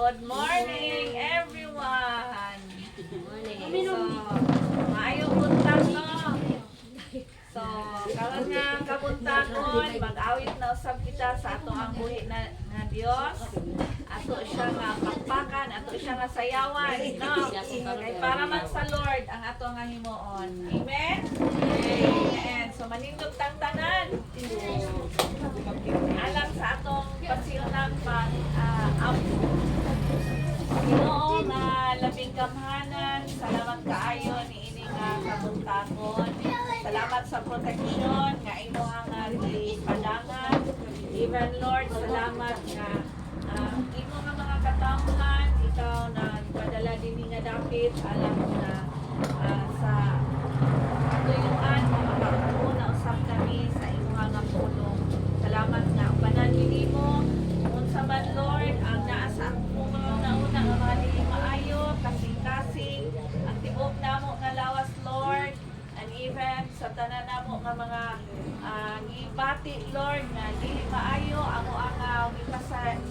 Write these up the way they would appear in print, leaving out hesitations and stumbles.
Good morning, everyone! So, maayong buntag, no? So, karon nga kabuntagon, mag-awit na usab kita sa ato ang buhi na Dios. Ato siya nga pakpakan, ato siya nga sayawan, no? Kay para man sa Lord ang ato nga himuon. Amen? Amen. So, manindog tang tanan. Alang sa atong pasilnang pag-ampo. Ginoo nga labing gamhanan, salamat kaayo ni ini nga kabuntagon. Salamat sa proteksyon nga imuhang padangan. Even Lord, salamat nga imo nga mga katawhan, ikaw na padala din nga dapit alam na sa tuyuan makaupo na usap kami sa imuhang nga pulong. Salamat nga upanan nimo unsa man Lord ang naa sa akong una nga mga dili maayo, kasing-kasing ang tibuok namo nga lawas Lord, and even sa tanan namo nga mga gibati Lord na dili maayo amo ang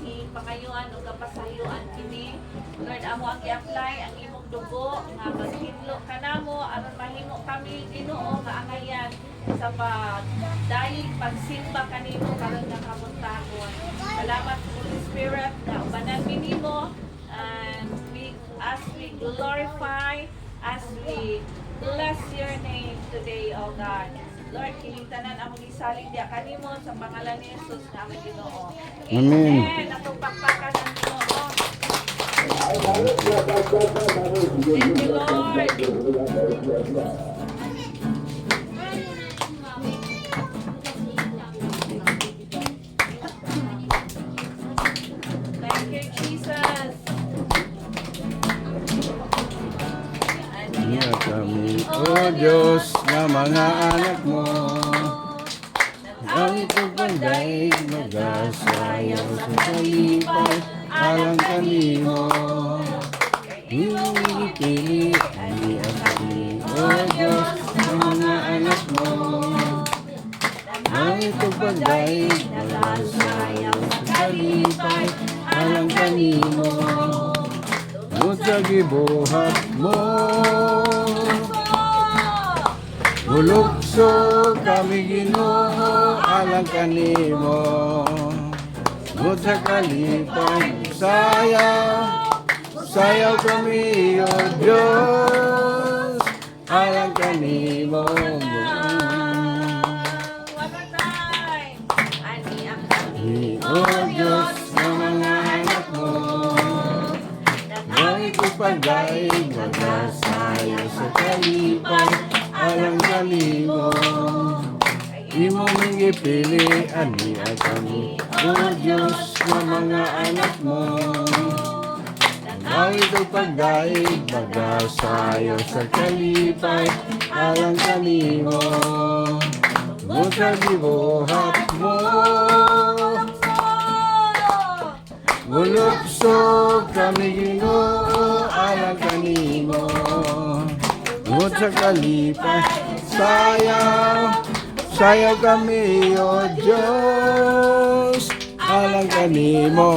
ipangayuan o kapasayuan kini Lord, amo ang i-apply ang imong dugo nga maghidlo kanamo aron mahimo kami Ginoo nga angayan sa pagdayeg pagsimba kanimo karon nga kabuntagon. Salamat Holy Spirit na ubanan mi nimo, and as we glorify, as we bless your name today, O God. Lord, kining tanan among gisalig diha kanimo sa pangalan ni Jesus nga among Ginoo. Amen. Amen. Atong pakpakan ang Ginoo. Thank you, Lord. Thank you, Jesus. Niya kami, O Diyos, nga mga anak mo. Ang ipagbanday, magasayaw sa kalipay, alang kanimo. Iyong inipili, hindi ang kami, O Diyos, nga mga anak mo. Ang ipagbanday, magasayaw sa kalipay, alang kanimo. Ngunit sa gibuhat mo, bulukso kami Ginoo alang kanimo. Ngunit sa kalipay, sayaw kami o Diyos alang kanimo. One time. Ani ang kami, O Diyos ng mga anak mo, ang ipagdaig magasayaw sa kalipay alang kanimo. Imo ming ipili, ani ang kami, O Diyos ng mga anak mo. Ang ipagdaig magasayaw sa kalipay alang kanimo. Tungod sa gibuhat mo, bulukso kami Ginoo alang kanimo. Tungod sa kalipay, sayaw kami o Diyos alang kanimo.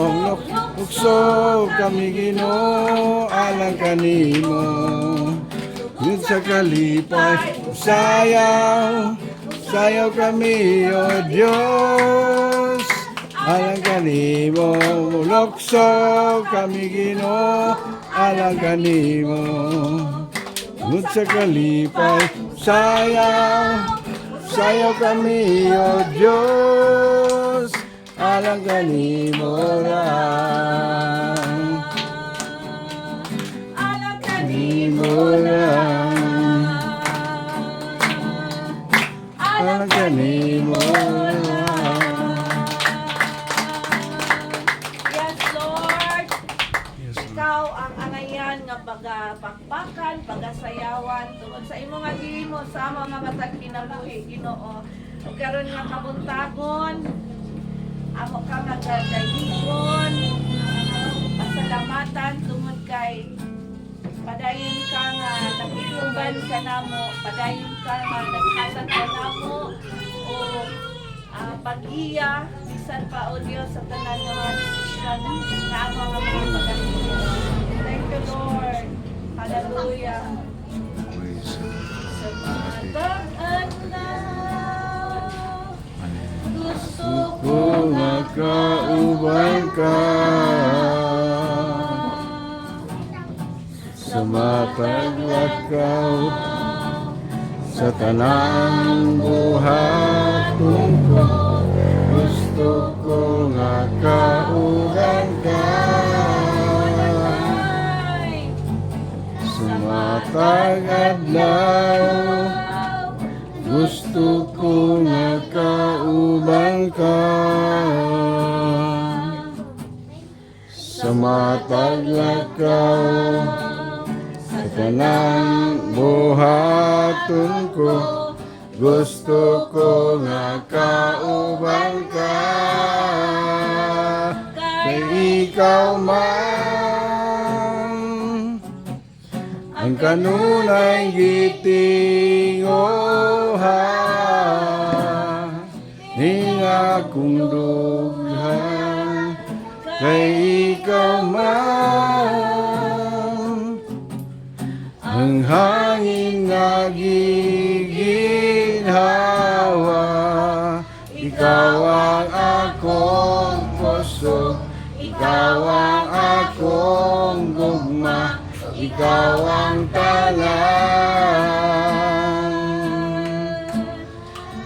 Bulukso kami Ginoo alang kanimo. Tungod sa kalipay, sayaw kami o Diyos alang kanimo. Bulukso kami Ginoo alang kanimo. Tungod sa kalipay, sayaw kami o Diyos alang kanimo lang. alang Kanimo lang. Alang kanimo lang. Yes, Lord. Ikaw ang angayan nga pagpakan, pagasayawan tungod sa imo nga gihimo sa among nga matag kinabuhi Ginoo. Ug karon nga kabuntagon, amo ka magdahigon, pasalamatan tungod kay padayon ka nga nag-iuban ka namo, padayon ka nga naghatag ka namo o pag-iya katapusan pa, O Diyos, sa tanan ng mga desisyon na ang mga pag-amigo. Thank you, Lord. Hallelujah. Sa mga gusto ko Kung makaubay ka sa mataglakaw sa tanang buhaton ko, gusto ko nga kauban ka sa matagadlaw. Gusto ko nga kauban ka sa mataglakaw sa tanang buhaton ko, gusto ko nga kauban ka kay ikaw man ang kanunay gitinguhan ni akong dughan kay ikaw man ang hangin nga giginhawa. Ikaw ang akong puso, ikaw ang akong gugma, ikaw ang tanan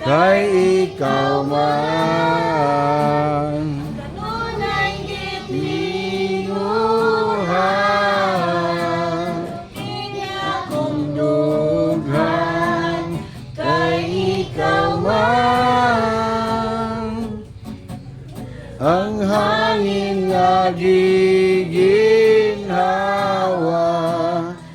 kay ikaw man kanunay tinguhan akong dughan kay ikaw man ang hangin nga giginhawa.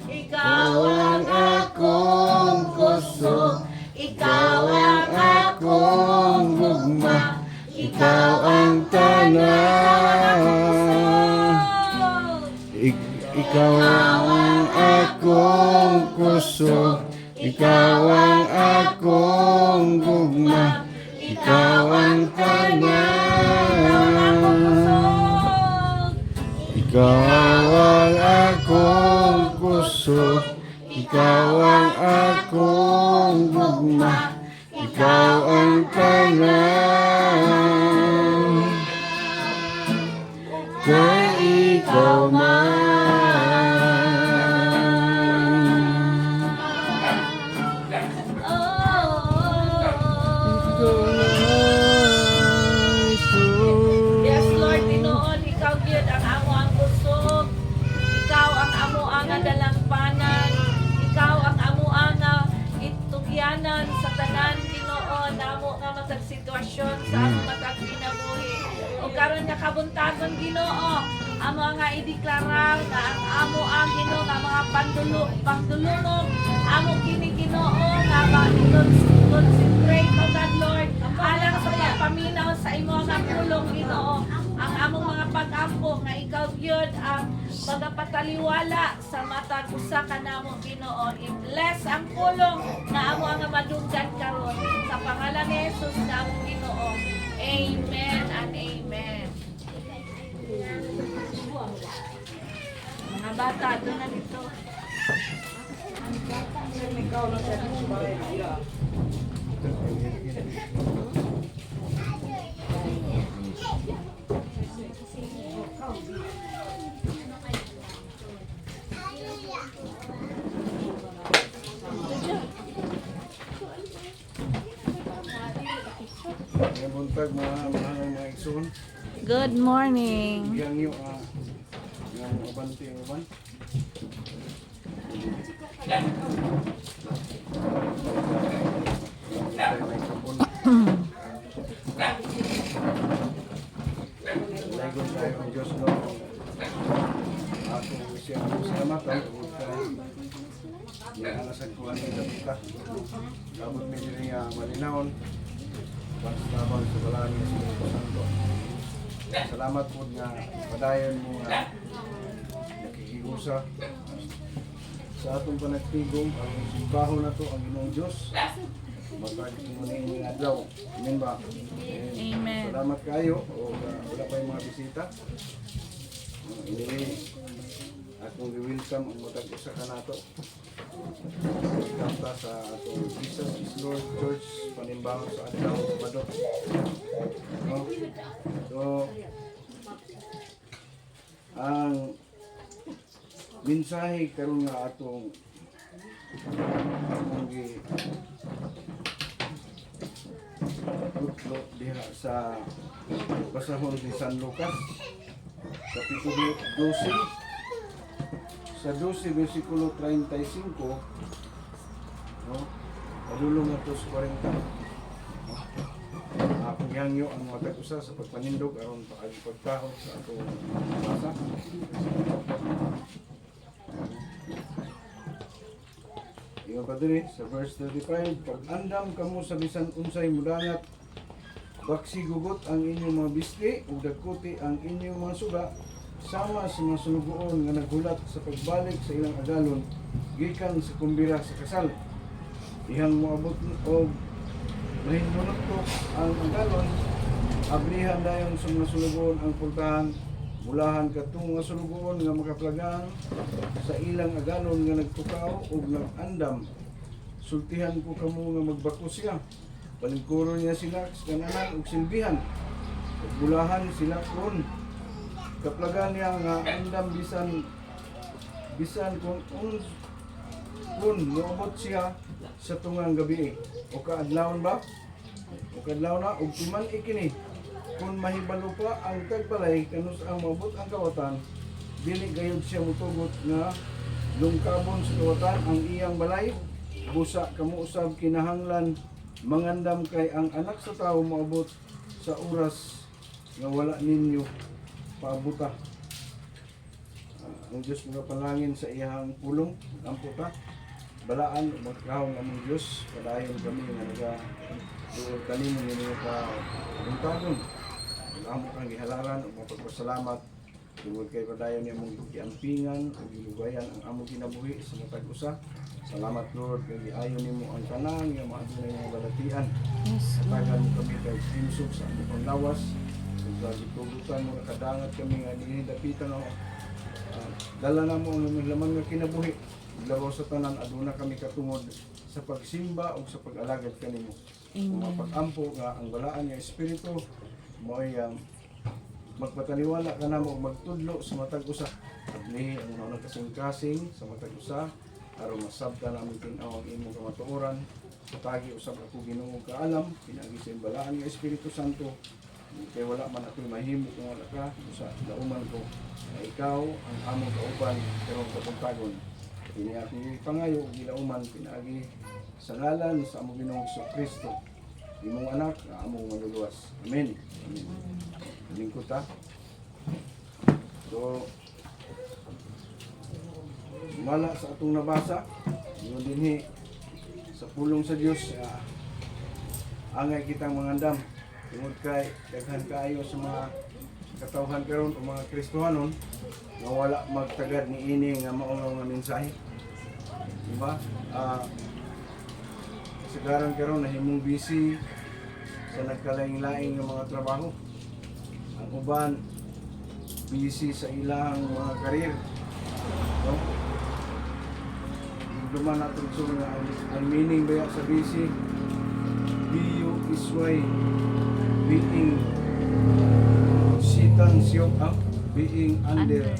Ikaw ang akong puso, Ikaw ang akong gugma, ikaw ang tanan. Ikaw ang akong puso, ikaw ang akong gugma, ikaw ang tanan. Ikaw ang akong puso, ikaw ang akong gugma, ikaw ang tanan kay ikaw man. Yes, Lord, Pinoon, ikaw gyud ang amo ang kusog. Ikaw ang amo ang dalampanan. Ikaw ang amo ang itugyanan sa tanan, Pinoon, namo nga matag sitwasyon sa amo matag kinabuhi. O karon nga kabuntagon, Ginoo, amo nga ideklara nga ang amo ang Ginoo nga mga pagdulong, amo kini Ginoo nga concentrate on God, Lord, alang sa pagpaminaw sa imo nga pulong, Ginoo, ang among mga pag-ampo nga ikaw gyud ang magapataliwala sa matag usa ka namo, Ginoo. I-bless ang pulong nga amo nga madunggan karon sa pangalan ni Jesus nga among Ginoo. Amen and amen. Mga bata, doon na dito. May buntag mga igsoon. Good morning. Yang niyo yang uban uban. Lagon tayo ang Diyos, no? Ako siya ang salamatan. Yan ang nasagkuhan ng Dabita. Labot may dili nga malinawon. Pagsatabang sa balaan ng Espiritu Santo. Salamat po nga padayon mo nga nakikigusa sa atong panagtigong ang simbaho na to ang Ginoong Diyos Matagin mo na yung adlaw. Amen ba? Amen. Salamat kayo. O wala pa yung mga bisita. Anyway, akong i-welcome ang matag-usa ka nato. Welcome ta sa atong Jesus is Lord Church Panimbangon sa adlaw Sabado. No? So, ang mensahe karon nga atong tutlo diha sa basahon ni San Lucas kapitulo 12 sa 12 versikulo 35 no padulong nga sa 40 akong yangyo ang matag-usa sa pagpanindog aron pagkahon sa atong basa. Iyo pa diri sa verse 35, pag andam kamo sa bisan unsay mudangat, baksi gugot ang inyong mga bisli ug dagkuti ang inyong mga suga, sama sa mga sunugoon nga naghulat sa pagbalik sa ilang agalon gikan sa kumbira sa kasal. Ihang moabot og mahinunot ang agalon, ablihan dayon sa mga sunugoon ang pultahan, mulahan katong nga sunugoon nga makaplagan sa ilang agalon nga nagtukaw ug nagandam. Sultihan ko kamo nga magbako siya. Palingkuron niya sila sa kananan ug silbihan. Ug mulahan sila kon kaplagan niya nga andam bisan kung moabot siya sa tungang gabi o kaadlawon ba? O kaadlawon na ug timan ikini kung mahibalo pa ang tagbalay kanus ang mabot ang kawatan, dili gayud siya mutugot nga lungkabon sa kawatan ang iyang balay. Busa kamo usab kinahanglan mangandam kay ang anak sa tawo moabot sa oras nga wala ninyo paabuta. Ang Diyos mga panangin sa iyang pulong ang puta balaan o magkahong among Diyos padayon kami nga naga kanimo ninyo ka buntagon. Amo kang gihalaran o mapagpasalamat tungod kay padayon ni among giampingan ug gilugayan ang among kinabuhi sa matag usa. Salamat Lord kay giayon nimo ang tanan nga maadunay nga balatian. Tagan mo kami kay simsog sa among panglawas ug sa gitugutan mo kadangat kami nga dinidapitan o dala na mo ang among laman nga kinabuhi. Labaw sa tanan aduna kami katungod sa pagsimba ug sa pag-alagad kanimo. Mga pag-ampo nga ang balaan nga espiritu mo'y magpataliwala ka na mo magtudlo sa matag usa. Abli ang unang kasing-kasing sa matag usa aron masabta namin tinaw ang imong kamatuoran. Sa tagi usab ako Ginoo kaalam pinagi sa balaan nga Espiritu Santo. Kay wala man ako mahimo kung wala ka sa lauman ko na ikaw ang among kauban pero kapuntagon. Kini akong pangayo ug gilauman pinagi sa ngalan sa among Ginoong Kristo. Imong anak nga among maluluwas. Amen. Amen. Lingkod ta. So, mala sa atong nabasa, yun dinhi sa pulong sa Dios, angay kitang mangandam. Tungod kay daghan kaayo sa mga katawhan karon o mga Kristohanon nga wala magtagad ni ini nga mao nga mensahe. Diba? Kasagaran karon nahimong busy sa nagkalaing-laing ng mga trabaho. Ang uban busy sa ilang mga karir. No? Duman natin so nga ang meaning ba sa busy B-U-S-Y being Satan siyok being under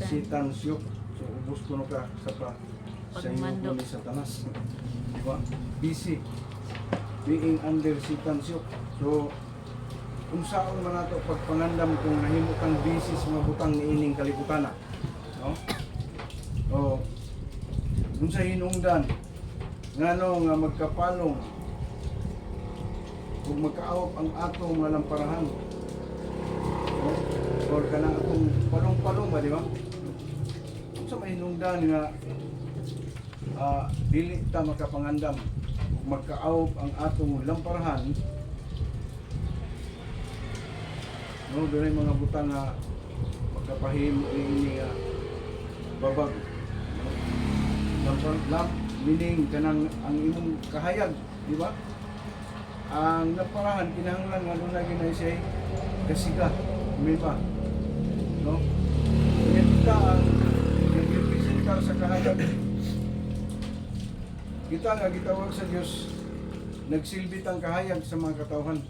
Satan siyok. So ubos ko no ka sa pa sa iyo ni Satanas. Diba? Busy being under Satan siyok. So kung saan man nato pagpangandam kung nahimo kang busy sa mga butang niining kalibutan na. No? O kung sa hinungdan ngano nga magkapalong kung magkaawap ang atong mga lamparahan. No? Or kanang atong palong-palong ba, di ba? Kung sa mahinungdan nga dili ta makapangandam kung magkaawap ang atong lamparahan. No, doon ay mga butang nga magkapahimo ini nga babag. No? Lamp, meaning kanang ang imong kahayag Di ba? Ang naparahan, kinahanglan nga doon na ginay siya kasiga. May ba? No? Kaya kita ang nag-representar sa kahayag. Kita nga gitawag sa Diyos, nagsilbit ang kahayag sa mga katawhan.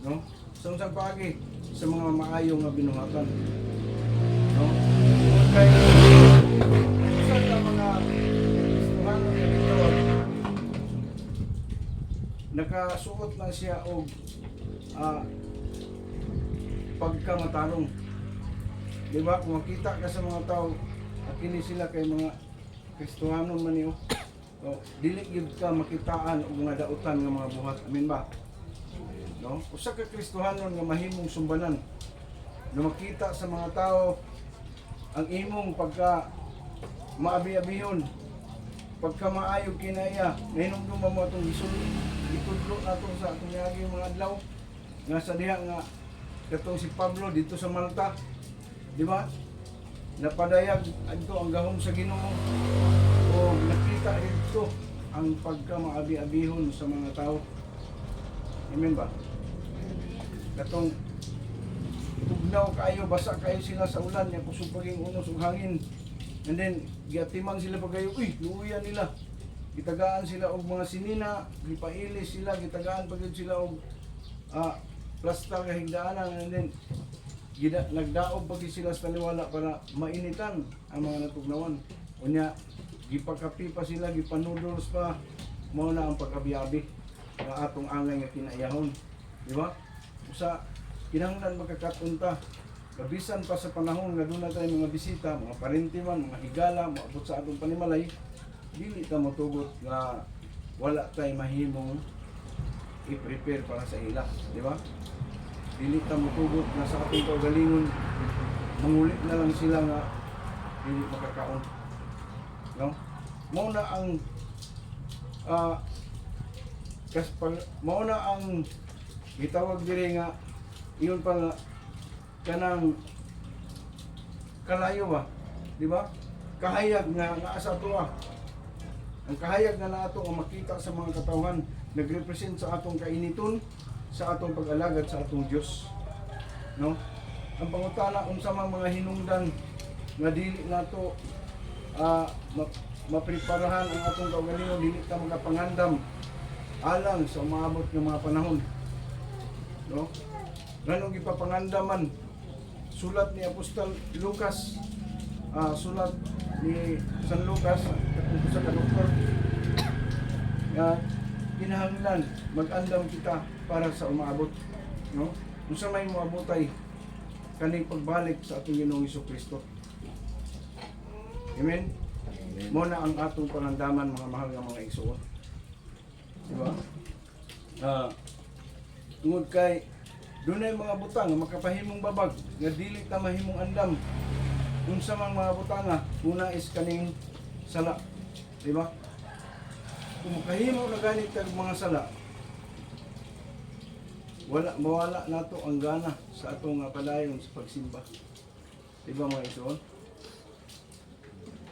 No? Sa unsang paagi, sa mga maayong nga binuhatan. No? Kaya, sa mga Kristohano nga gitawag, nakasuot na siya og pagkamatarong. Di ba? Kung makita ka sa mga tao, kini sila kay mga Kristohano man niyo. So, dili gyud ka makitaan og mga dautan nga mga buhat. Amen ba? No? Usa ka Kristohanon nga mahimong sumbanan. Na makita sa mga tao ang imong pagka maabi-abihon, pagka maayog kinaya, nahinumdum mo atong itudlo nato sa atong yagi mga adlaw nga sa diha nga katong si Pablo dito sa Malta, di ba? Napadayag adto ang gahom sa Ginoo o nakita dito ang pagka maabi-abihon sa mga tao. Amen ba? Katong tugnaw kayo, basa kayo sila sa ulan, niya kusog paging unos ug hangin. And then, giatimang sila pagayo, luuyan nila. Gitagaan sila og mga sinina, gipailis sila, gitagaan pagid sila og plastar nga higdaanan, and then nagdaog pagid sila sa taliwala para mainitan ang mga natugnawan. Unya, gipakapi pa sila, gipanudors pa, mao na ang pagkabiyabi nga atong angay nga kinayahon. Di ba? Usa, kinahanglan magkakatunta. Kabisan pa sa panahon nga doon na tayo mga bisita, mga parente man, mga higala, maabot sa atong panimalay, dili ta matugot nga wala tay mahimong i-prepare para sa ila, di ba? Dili ta matugot na sa atong kaugalingon mangulit na lang sila nga dili makakaon. No? Mao na ang mao na ang gitawag diri nga iyon pa nga kanang kalayo ba, di ba? Kahayag nga asa to ang kahayag nga nato nga makita sa mga katawhan nagrepresent sa atong kainiton, sa atong pag-alagad sa atong Dios, no? Ang pangutana unsa mang mga hinungdan nga dili nato mapreparahan ang atong kaugalingon, dili ta magapangandam alang sa umaabot ng mga panahon, no? Ganong gipapangandaman sulat ni Apostol Lucas, sulat ni San Lucas kung sa kadoktor kinahanglan mag-andam kita para sa umaabot, no? Kung sa may moabotay kaning pagbalik sa atong Ginoong Hesukristo. Amen. Mo na ang atong pangandaman, mga mahal nga mga igsoon. Di ba? Tungod kay dunay mga butang nga makapahimong babag nga dili ta mahimong andam. Unsa mang mga butanga, una is kaning sala, di ba? Kung makahimo na ganit kag mga sala, mawala nato ang gana sa atong padayon sa pagsimba. Di ba mga igsoon?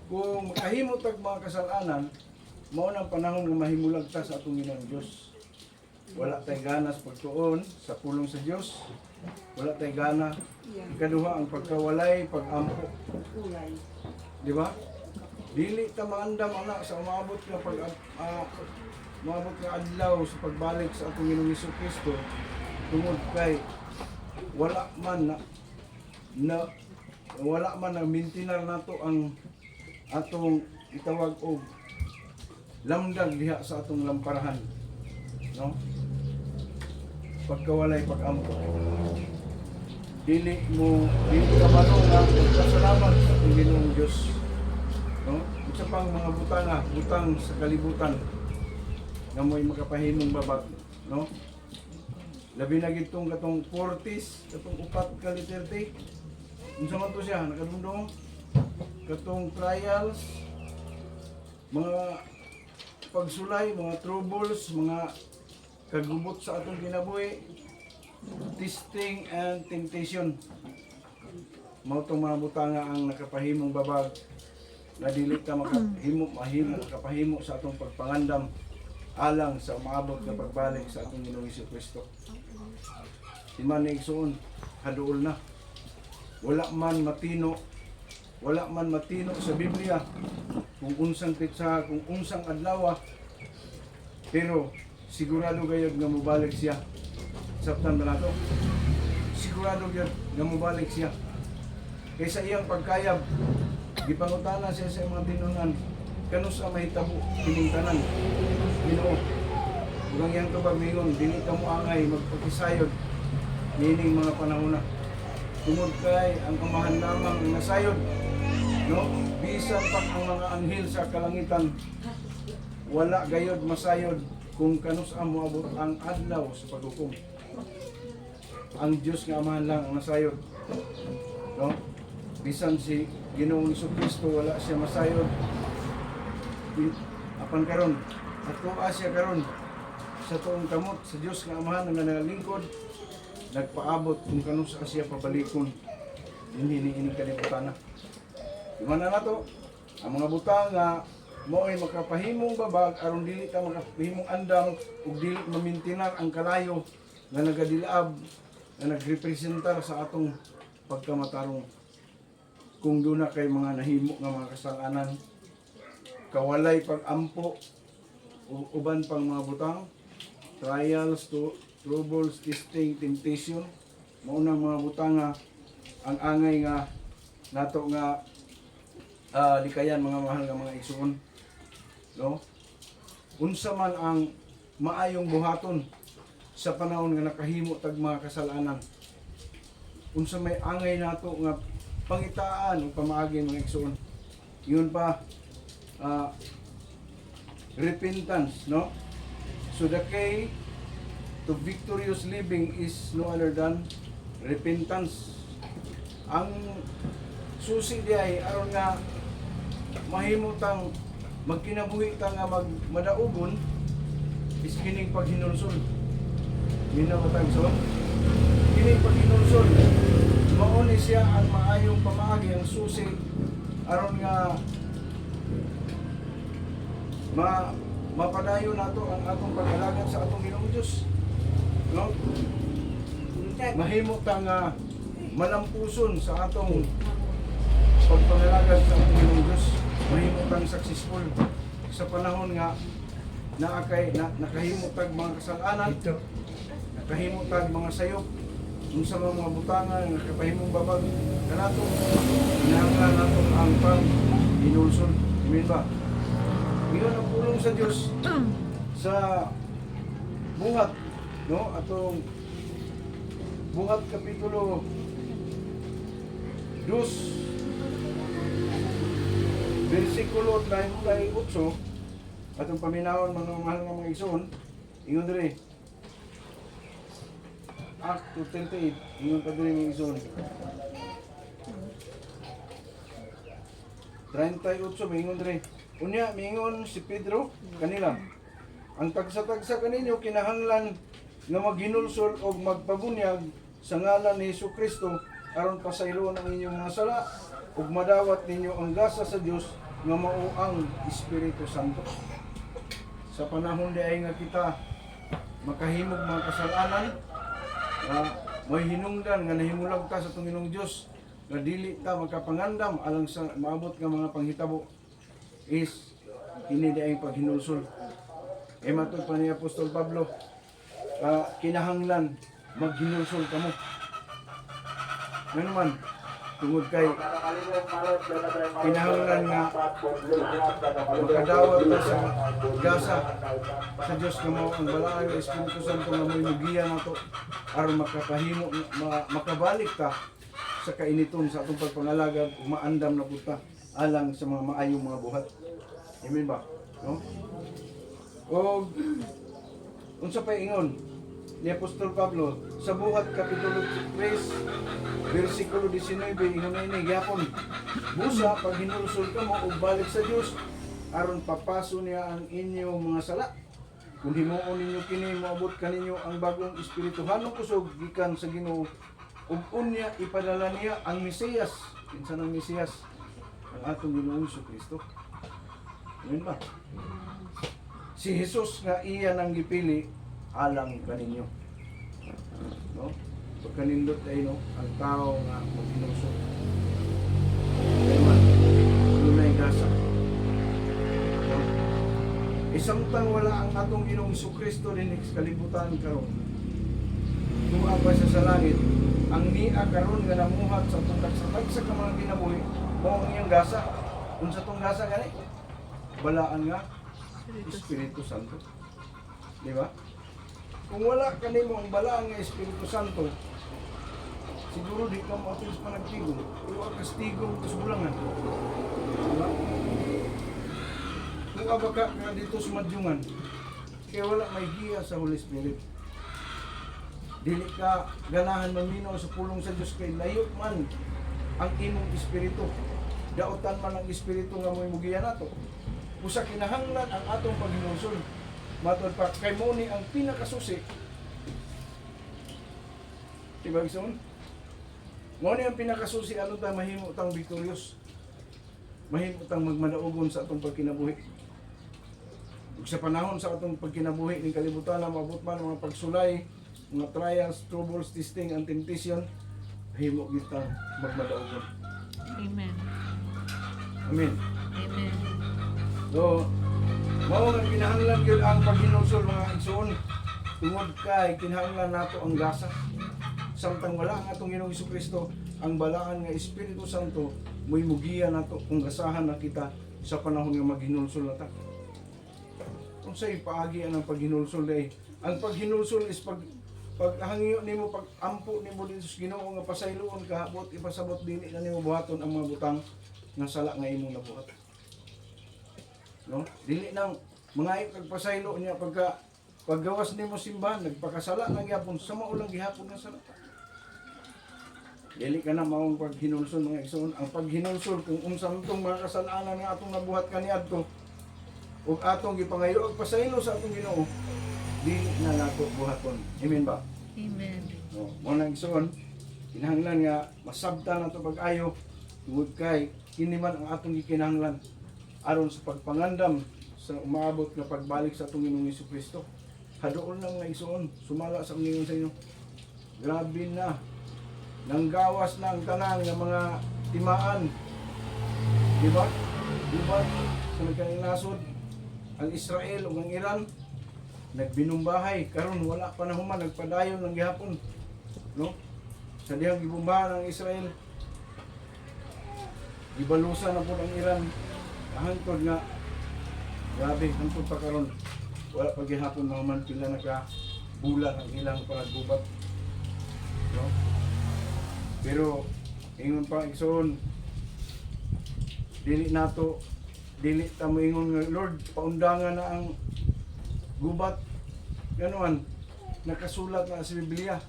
Kung makahimo tag mga kasalanan, mao nang panahon nga mahimulag ta sa atong Ginoong Dios. Wala tayong gana sa pagtuon sa pulong sa Dios. Wala tayong gana. Ikaduha ang pagkawalay, pag-ampo. Di ba? Dili ta maandam ana sa umabot nga maabot nga adlaw sa pagbalik sa atong Ginoong Hesukristo tungod kay wala man na mintinar nato ang atong itawag og lamdag diha sa atong lamparahan, no? Pagkawalay, pag-ampo, dili ka marunong nga magpasalamat sa atong Ginoong Dios, no? Isa pang mga butang sa kalibutan nga mo'y makapahimong babag, no? Labi na gitong katong 40s, katong upat ka literte. Unsa man to siya, nakadungdong katong trials, mga pagsulay, mga troubles, mga kagubot sa atong kinabuhi, testing and temptation. Mao tong mga butanga ang nakapahimong babag na dili ka makapahimo sa atong pagpangandam alang sa umabot na pagbalik sa atong Ginoong Jesucristo. Di man ni igsoon, haduol na. Wala man matino sa Biblia kung unsang pitsa, kung unsang adlaw, pero sigurado gayud nga mobalik siya. Sabtan ba nato? Sigurado gayud nga mobalik siya. Kaysa iyang pagkayab, gipangutana siya sa mga tinunan, kanus ang mahitabo, piningtanan. Ginoo, kung iyang kabagmingon, dili ka mo angay, magpakisayod, nining mga panahon na. Tungod kay ang amahan lamang ang nasayod, no? Bisan pa ang mga anghel sa kalangitan, wala gayod masayod kung kanus ang moabot ang adlaw sa paghukom. Ang Diyos nga amahan lang ang nasayod, no? Bisan si Ginoong Jesucristo wala siya masayod. Apan karon, at kung siya karon sa tuong kamot sa Diyos nga amahan nga nagalingkod, nagpaabot kung kanus siya pabalikon. Hindi ni kalibutan na. Imana na to, ang mga butang nga mo ay makapahimong babag aron dili ka makapahimong andam ug dili mamintinar ang kalayo nga nagadilab nga nagrepresentar sa atong pagkamatarong. Kung doon na kay mga nahimo nga mga kasalanan, kawalay pag-ampo, uban pang mga butang, trials, troubles, testing, temptation, maunang mga butang nga ang angay nga nato nga likayan mga mahal nga mga igsoon, no? Unsa man ang maayong buhaton sa panahon nga nakahimo tag mga kasalanan, unsa may angay nato nga pangitaan o pamaagi mga igsoon, yun pa repentance, no? So the key to victorious living is no other than repentance. Ang susi di ay aron nga mahimutang magkinabuhi ta nga madaugon is kining paghinulsol. Minawatang so kining paghinulsol mao ni siya ang maayong pamaagi, ang susi aron nga mapadayon nato ang atong pag-alagad sa atong Ginoong Dios, no? Mahimo ta nga malampuson sa atong pagpangalagad sa atong Ginoong Dios, mahimo tang successful sa panahon nga nakahimutag mga kasalanan, nakahimutag mga sayop, kung sa mga butangan, nakapahimong babag, kanato, hinahanglan nato ang pang-inulsol. Amen ba? Ngayon ang pulong sa Diyos sa buhat, no? Atong buhat kapitulo 2, versikulo 38, atong paminawon mga mahal nga mga igsoon, ingon diri. Act 2:38, ingon pa diri mga igsoon. 38, mingon diri. Unya, mingon si Pedro kanila, ang tagsa-tagsa kaninyo kinahanglan nga maghinulsol o magpabunyag sa ngalan ni Jesucristo aron pasayloon ang inyong mga sala ug madawat ninyo ang gasa sa Dios nga mao ang Espiritu Santo. Sa panahon di ay nga kita makahimog mga kasalanan, may hinungdan nga nahimulag ta sa Ginoong Dios nga dili ta magkapangandam alang sa maabot nga mga panghitabo is ini di ay paghinulsol. Matod pa ni Apostol Pablo, kinahanglan maghinulsol kamo. Ngano man tungod kay kinahanglan nga makadawat ta sa gasa sa Dios nga mao ang balaang nga Espiritu Santo nga mo'y mugiya nato aron makapahimo makabalik ta sa kainiton sa atong pagpangalagad ug maandam na puta alang sa mga maayong mga buhat. Amen ba? No? O unsa pa ingon ni Apostol Pablo sa buhat kapitulo 3 versikulo 19, ingon ini gyapon, busa pag hinulsol kamo ug balik sa Dios aron papaso niya ang inyong mga sala. Kung himuon ninyo kini moabot kaninyo ang bagong espirituhanong kusog gikan sa Ginoo ug unya ipadala niya ang Mesiyas. Kinsa ang Mesiyas? Ang atong Ginoong Jesucristo. Amen ba? Si Jesus nga iya nang gipili alang kaninyo. No? Pagkanindot ay no, ang tao nga mag-inusok. Kaya man, dunay gasa. No? Isamtang wala ang atong Ginoong Jesucristo din sa kalibutan karon. Kung apa siya sa langit, ang niya karon nga namuhat sa tugtag sa mga kinabuhi, mao ang iyang gasa. Unsa tong gasa gani? Balaan nga Espiritu Santo. Di ba? Kung wala kanimo ang balaan nga Espiritu Santo, siguro di ka mo pa nagtigong. Iwa ka stigong kasulangan. Diba? Kung abaka ka dito sa madyungan, kaya wala may giya sa Holy Spirit. Dili ka ganahan maminaw sa pulong sa Diyos kay layot man ang imong espiritu. Dautan man ang espiritu nga mo'y mugiya nato. Usa kinahanglan ang atong paghinulsol. Matod pa kay mo ni ang pinakasusi. Diba gison? Mo ni ang pinakasusi ano ta mahimo tang victorious. Mahimo tang magmadaugon sa atong pagkinabuhi. Ug sa panahon sa atong pagkinabuhi ning kalibutan maabot man mga pagsulay, mga trials, troubles, testing, and temptation, himo kita magmadaugon. Amen. Amen. Amen. So, mao nga kinahanglan gyud ang paghinulsol mga igsoon. Tungod kay kinahanglan nato ang gasa. Samtang wala ang atong Ginoong Jesucristo, ang balaan nga Espiritu Santo mo'y mugiya nato kung gasahan na kita sa panahon nga maghinulsol nata. Kung sa'y paagi ang paghinulsol day, ang paghinulsol is paghangyo nimo, pag-ampo nimo dito sa Ginoo nga pasayloon ka, abot ipasabot dili na nimo buhaton ang mga butang nga sala nga imong nabuhat. No? Dili nang mga kag pasaylo niya paggawas nimo simbahan nagpakasala lang gyapon sa maulang gihapon nga sala. Dili ka na maong paghinulsol mga igsoon. Ang paghinulsol kung unsang tong mga kasalanan nga atong nabuhat kaniadto ug atong gipangayo og pasaylo sa atong Ginoo, dili na nato buhaton. Amen ba? Amen. No, mo nang igsoon, kinahanglan nga masabta nato pag-ayo tungod kay kini man ang atong gikinahanglan aron sa pagpangandam sa umaabot nga pagbalik sa atong Ginoong Jesucristo. Haduol na mga igsoon, sumala sa Panginoon sa inyo. Grabe na. Nanggawas na ang tanan ng mga timaan. Di ba? Di ba? Sa nagkaning nasod, ang Israel o ang Iran, nagbinumbahay. Karon wala pa na human, nagpadayon ng gihapon. No? Sa dihang gibumbahan ng Israel, gibalusan na po ang Iran. Hangtod nga, grabe, hangtod pa karon wala pa gihapon na human pila nakabulan ang ilang paggubat. No? Pero ingon pa igsoon, dili ta moingon nga Lord, paundangan na ang gubat. Ganuan, nakasulat na sa Biblia.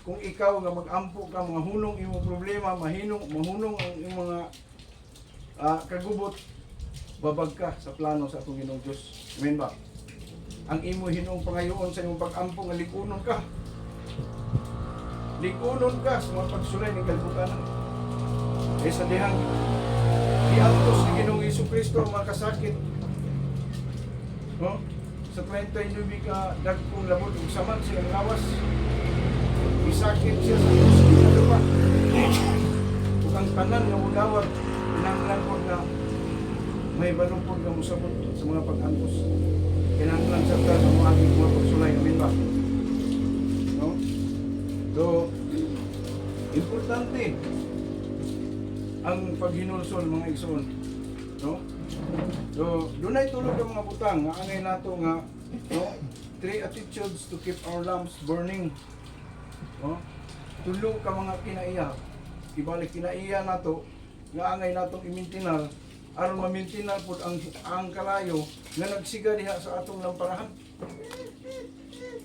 Kung ikaw nga mag-ampo ka, mga hunong imong problema, mahunong ang imong mga kagubot, babag ka sa plano sa atong Ginoong Diyos. Amen ba? Ang imo hinong pangayoon sa imong pag-ampo nga likunon ka. Likunon ka sa mga pagsulay ng kalibutan. Eh sa dihang iantos ni Ginoong Jesucristo ang mga kasakit. No? Sa 29 ka dagkong labot ug saman silang lawas. Isakit siya sa Diyos ginalupa. Ug ang tanan nga mudawat kinahanglan po na may balupod nga musabot sa mga pag-antos. Kinahanglan sa ta sa mga pagsulay. Amen ba? No? So, importante ang paghinulsol mga igsoon. No? So, dunay tulog ang mga butang nga angay nato nga no? 3 attitudes to keep our lamps burning. No? Tulo ka mga kinaiya. Ibalik kinaiya nato nga angay natong imintinar aron mamintinar pud ang kalayo nga nagsiga diha sa atong lamparahan.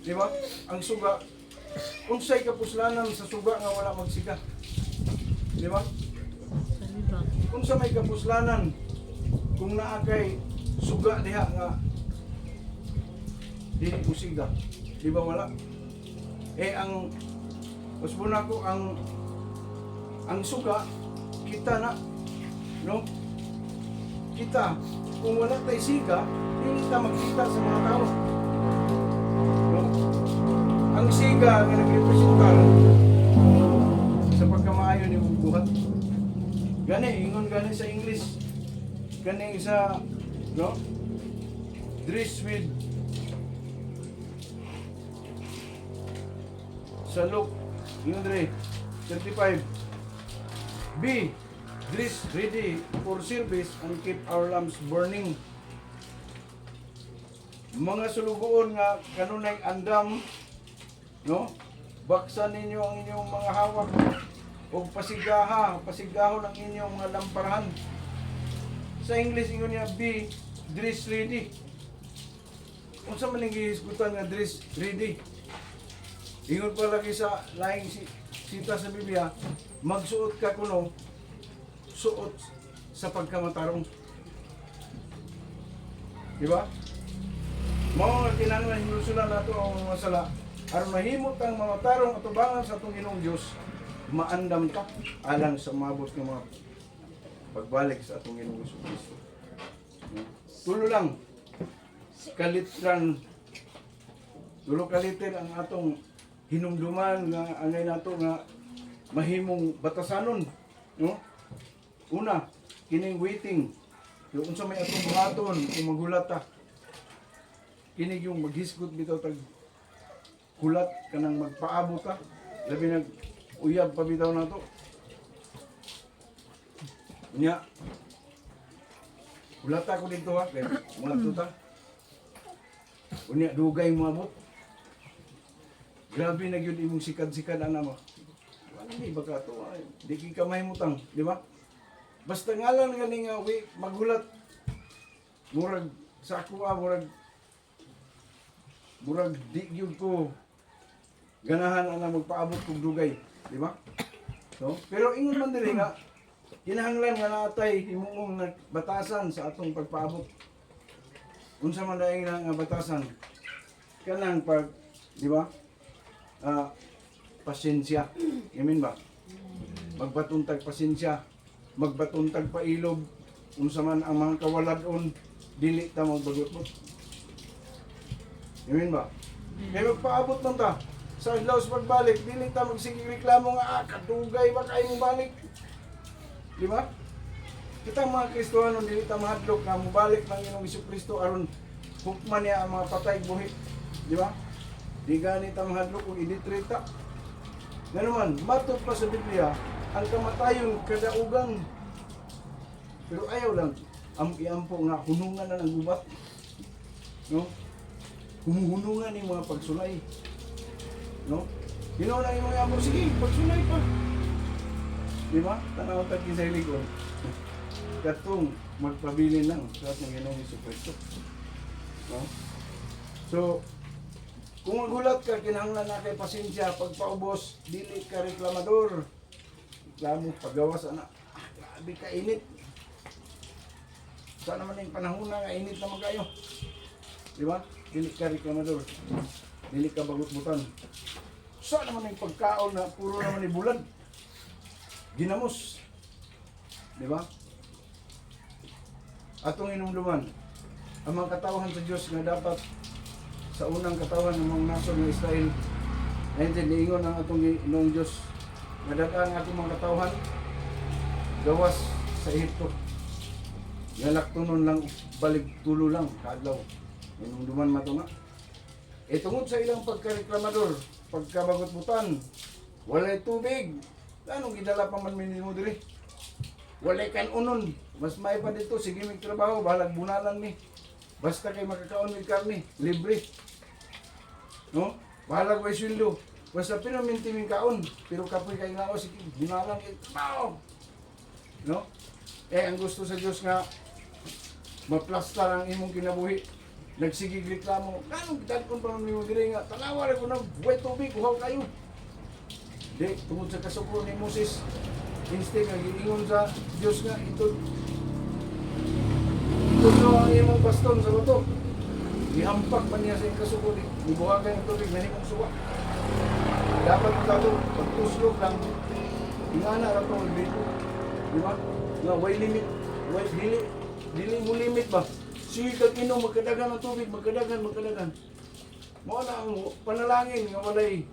Di ba? Ang suga, unsay kapuslanan sa suga nga wala magsiga? Di ba? Unsa may kapuslanan kung naa kay suga diha nga dili musiga? Di ba wala? Eh ang usbon ako ang suga kita na, no? Kita kung wala tay siga hindi ka magkita sa mga tao. No? Ang siga nga nagrepresentar sa pagkamaayo ni mong buhat. Gani, ingon gani sa English. Gani sa, no? Dress with sa Luke, yun rin, 35. Be dress ready for service and keep our lamps burning. Mga sulugoon nga kanunay andam, no? Baksan ninyo ang inyong mga hawak o pasigahon ang inyong mga lamparahan. Sa English ingon niya, be dress ready. Kung sa maning gihisgutan nga dress ready, ingon pa lagi sa laing sita sa Biblia, magsuot ka kuno, suot sa pagkamatarong. Di ba? Mao nga kinahanglan hinusulan nato ang mga sala aron mahimot ang mga tarong atubangan sa atong Ginoong Dios, maandam ta alang sa mabot ng mga pagbalik sa atong Ginoong Kristo. Tulo lang kalitran, tulo kaliter ang atong hinumduman nga angay nato nga mahimong batasanon, no? Una, kining waiting. Yung unsa may atong buhaton kung maghulat ta. Kining yung maghisgot bitaw tag hulat kanang magpaabot ta. Labi nag uyab pa bitaw nato. Nya. Hulat ko dito ha, kay mga tuta. Unya dugay mo abot. Grabe na gyud imong sikad-sikad ana mo. Ano di ba ka to? Di ki kamay mutang, di ba? Basta ngalan gani nga maghulat. Murag sa ako murag di gyud ko ganahan ana magpaabot kog dugay, di ba? So, pero ingon man diri nga kinahanglan nga natay himuong batasan sa atong pagpaabot. Unsa man daing nga batasan? Kanang pag, di ba? Pasensya. Amen ba? Magbatuntag pasensya, magbatuntag pailob, unsa man ang mga kawaladon, dili ta magbagot-bot. Amen ba? Kaya magpaabot man ta. Sa adlaw sa pagbalik, dili ta magsigig reklamo nga, kadugay ba kayo mo balik? Di ba? Kitang mga Kristohano, dili ta mahadlok na mubalik ng Ginoong Jesucristo aron hukman niya ang mga patay buhit. Di ba? Di gani ta mahadlok kung i-treat ta. Ngayon, matod pa sa Biblia, ang kamatayon kadaugan. Pero ayaw lang, iampo nga, hunungan na ng gubat. No? Humuhunungan yung mga pagsulay. No? Ginawa na yung mga amor, sige, pagsulay pa. Di ba? Tanaw tag sa ligon. Katong magpabilin lang sa ating Ginoong Jesucristo. No? So, kung magulat ka, kinahanglan na kay pasensya, pagpaubos, dili ka reklamador. Reklamo, paggawas, anak, grabe ka init. Saan naman yung panahon na init naman kayo? Di ba? Dili ka reklamador. Dili ka bagot-butan. Saan naman yung pagkaon na puro naman yung bulan? Ginamos. Di ba? Atong inumduman, ang mga katawan sa Diyos nga dapat sa unang katawan ng mga nasod ng Israel, ayun niingon ang atong Ginoong Diyos, madadaan ang atong mga katawan, gawas sa Ehipto. Ngalaktunon lang, balik tulo lang, kaadlaw. Inumduman mato nga. E tungod sa ilang pagkareklamador, pagkabagot-butan, walay tubig. Anong gidala pa man minimo diri? Walay kan unon. Mas may pa dito, sige may trabaho, bahalag bunalan ni. Basta kay makakaon ng karne, libre. No? Bahalag way sweldo. Basta pinaminti ming kaon, pero kapoy kay ngao sige, bunalan kay trabaho. No? Ang gusto sa Dios nga maplastar ang imong kinabuhi. Nagsigig reklamo, kanong gidagkon pa man nimo diri nga tanawa ra ko na buhay tubig, uhaw kayo. Di, tungod sa kasuko ni Moses, instead nga giingon sa Dios nga ito ang imong baston sa bato. Ihampak pa niya sa iyong kasuko, ibuhagan ang tubig na himong suwa. Dapat ito, pagtuslog lang, ingana ra to magbito. Di ba? Nga, way limit, dili mo limit ba? Sige kag inom, magkadagan ng tubig, magkadagan. Mo na ang panalangin nga walay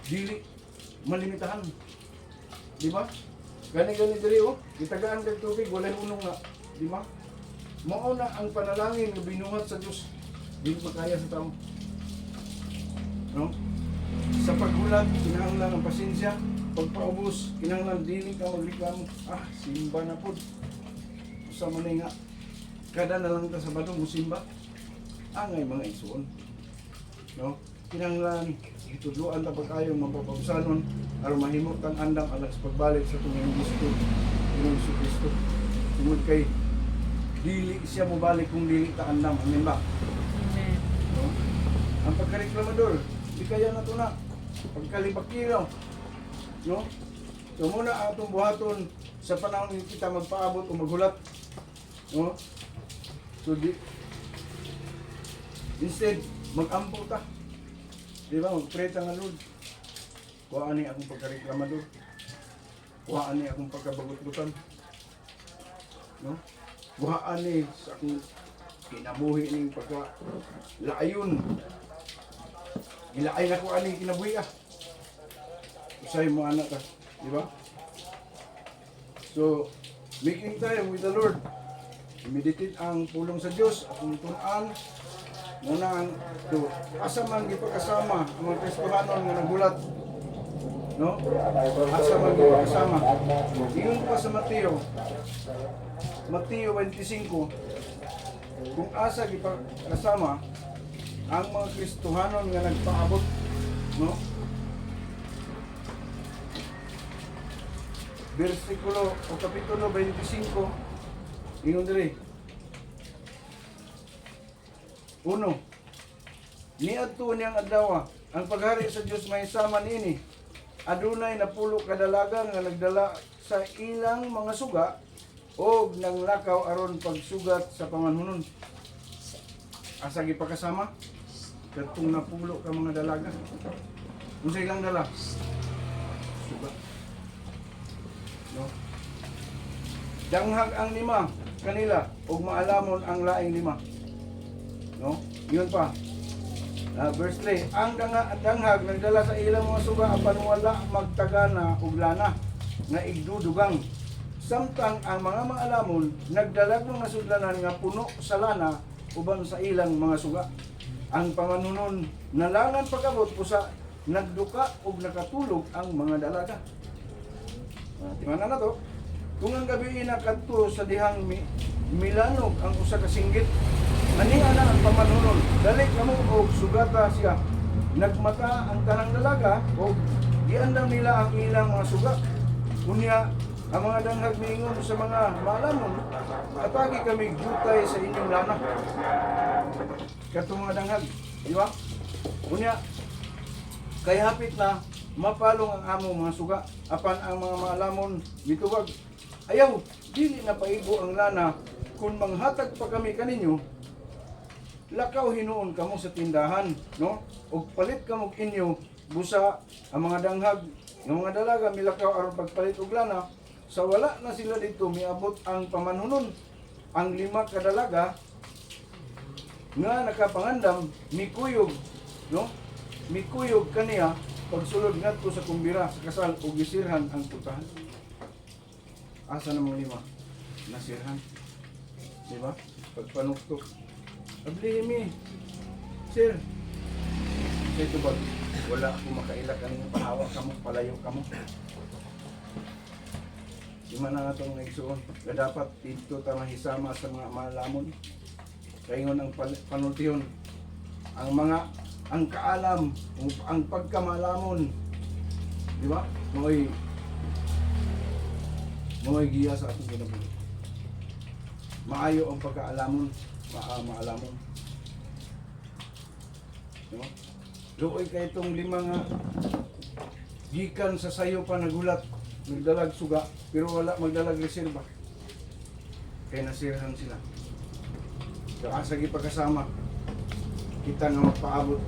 dili malimitahan. Di ba? Gani diri oh, gitagaan kag tubig, walay unong nga, di ba? Mao na ang panalangin nga binuhat sa Dios. Dili makaya sa tao. No? Sa paghulat, kinahanglan ang pasensya. Pagpaubos, kinahanglan dili ka magreklamo. Simba na pud. Usa man nga kada na lang ta sa Sabado musimba. Angay mga igsoon. No? Kinahanglan itudloan ta pagkayo mapapabusanon aron mahimo kang andam alang sa pagbalik sa Panginoon Kristo. Tungod kay dili siya mo balik kung dili ta andam. Amen ba? Amen. No? Ang pagkareklamador, di kaya na ito na. Pagkalibakiraw. No? So muna atong buhaton sa panahon ni kita magpaabot o maghulat. No? So instead, mag-ampo ta. Di ba? Mag-pray ta nga Lord. Kuhaan ni akong pagkareklamador. Kuhaan ni akong pagkabagot-butan. No? Kuhaan ni sa akong kinabuhi ning pagka-laayon. Gilaay na ko aning kinabuhi Usay mo anak ka. Di ba? So, making time with the Lord. Meditate ang pulong sa Diyos, akong tunan. Muna ang asa man gipagkasama ang mga Kristohanon nga nagulat. No? Asa man gipagkasama. Ingon pa sa Mateo 25, kung asa gipagkasama ang mga Kristohanon nga nagpaabot, no? Versikulo o kapitulo 25, ingon diri. 1. Niadto niyang adlaw ang paghari sa Dios may sama niini. Adunay napulo kadalaga nga nagdala sa ilang mga suga o nang lakaw aron pagsugat sa pamanhunon. Asa gipakasama? Katong napulo ka mga dalaga. Unsa ilang dala? Suga. No? Danghag ang 5 kanila ug maalamon ang laing 5. No? Yun pa. Verse 3, ang danghag nagdala sa ilang mga suga apan wala magtagana og lana nga igdudugang. Samtang ang mga maalamon nagdalag ng nasudlanan nga puno sa lana uban sa ilang mga suga. Ang pamanunon nalangan pagabot pusa nagduka ug nakatulog ang mga dalaga. Tingnan na to. Kung ang gabi nakadto sa dihang milanog ang usa ka singgit, aning ana ang pamanunon, dali kamo og sugata siya. Nagmata ang tanang dalaga o giandam nila ang ilang mga suga. Unya ang mga danghag miingon sa mga maalamon, atagi kami gutay sa inyong lana. Katong mga danghag, di ba? Unya, kay hapit na mapalong ang among mga suga. Apan ang mga maalamon mitubag, ayaw, dili na paibo ang lana kung manghatag pa kami kaninyo. Lakaw hinuon kamo sa tindahan, no? Og palit kamo inyo busa ang mga danghag, ng mga dalaga milakaw aron pagpalit og lana. Sa wala na sila dito miabot ang pamanhunon. Ang 5 kadalaga nga nakapangandam mikuyog, no? Mikuyog kaniya pagsulod ngadto sa kumbira sa kasal ug gisirhan ang putahan. Asa namang 5? Nasirhan. Di ba? Pagpanuktok. Ablihimi. Sir. Sa ito ba? Wala akong makailak ang pahawa kamo, palayo kamo. Di man na itong naigsuon. Na dapat dito ta mahisama sa mga maalamon. Kaingon ang panultihon. Ang kaalam, ang pagkamalamon. Di ba? Mga giya sa atong ginabuhi. Maayo ang pagkaalamon. Maalamon. No? Luoy kay itong 5 nga gikan sa sayo pa nagulat, nagdalag suga, pero wala magdalag reserba. Kaya nasirhan sila. So asagi pagkasama, kita nga magpaabot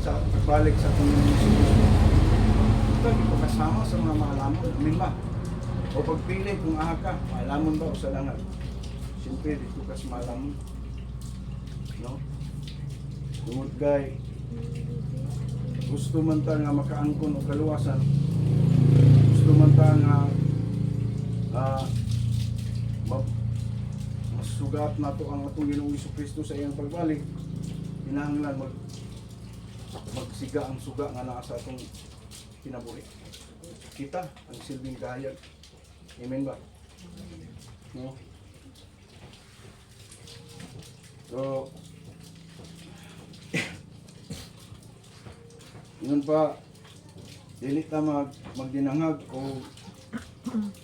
sa pagbalik sa Panginoon. Kita gipagkasama sa mga maalamon, amin ba? O pagpili kung aha ka, maalamon ba o sa langat? Siyempre, dito ka sa maalamon. No? Tungod kay gusto man ta nga makaangkon o kaluwasan, gusto man ta nga masugat na to ang atong Ginoong Jesucristo sa iyang pagbalik, kinahanglan magsiga ang suga nga naa sa atong kinabuhi. Kita ang silbing kahayag. Amen ba? No? So, yun pa, dili ta magdinangag o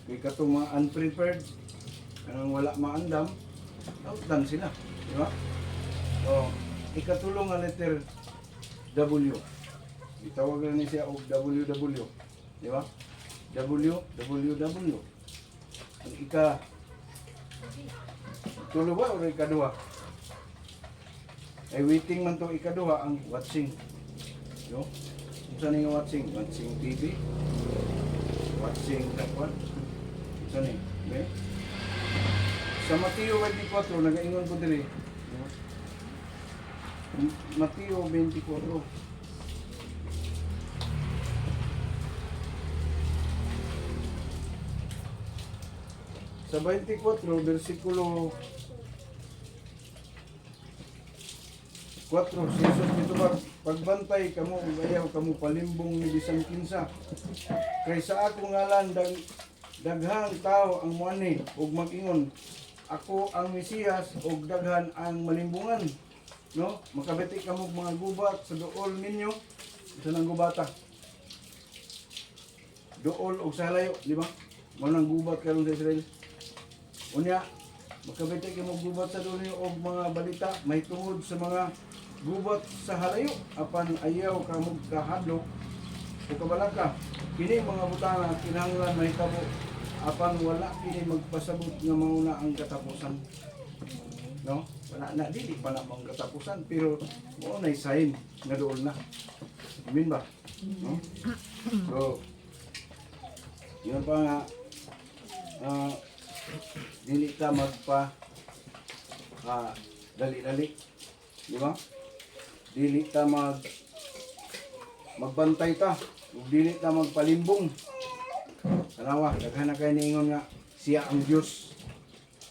kay katong mga unprepared, kanang wala maandam, nautan sila. Di ba? So, ikatulong nga letter W. Itawag na ni siya og WW. Di ba? WWW. Ang tulo ba o ikaduha? Ay waiting man to ikaduha ang watching. No? Isa ni watching? Watching TV. Watching kapwan. Isa ni. Okay? Sa Mateo 24, nag-ingon ko diri. No? Mateo 24. Sa 24, versikulo 4, si Jesus dito pagbantay kamo, ayaw kamo palimbong ni bisan kinsa. Kay sa ako ngalan daghang tao ang muani ug mag-ingon, ako ang Mesiyas ug daghan ang malimbungan. No? Makabati kamo mga gubat sa duol ninyo. Isa nang gubata. Duol ug sa halayo, di ba? Mo nang gubat karon sa Israel. Unya, makabati kamo gubat sa duol ninyo og mga balita may tungod sa mga gubat sa halayo apan ayaw kamo kahadlok o kabalaka. Kini mga butana kinahanglan mahitabo apan wala kini magpasabot nga mauna ang katapusan. No? Wala na dili pa na mong katapusan pero mo nay sign nga dool na. Amen ba? No? So yun pa nga dili ka magpa dali-dali. Di ba? Dili ta magbantay ta, ug dili ta magpalimbong. Tanawa, daghan na kay niingon nga siya ang Dios.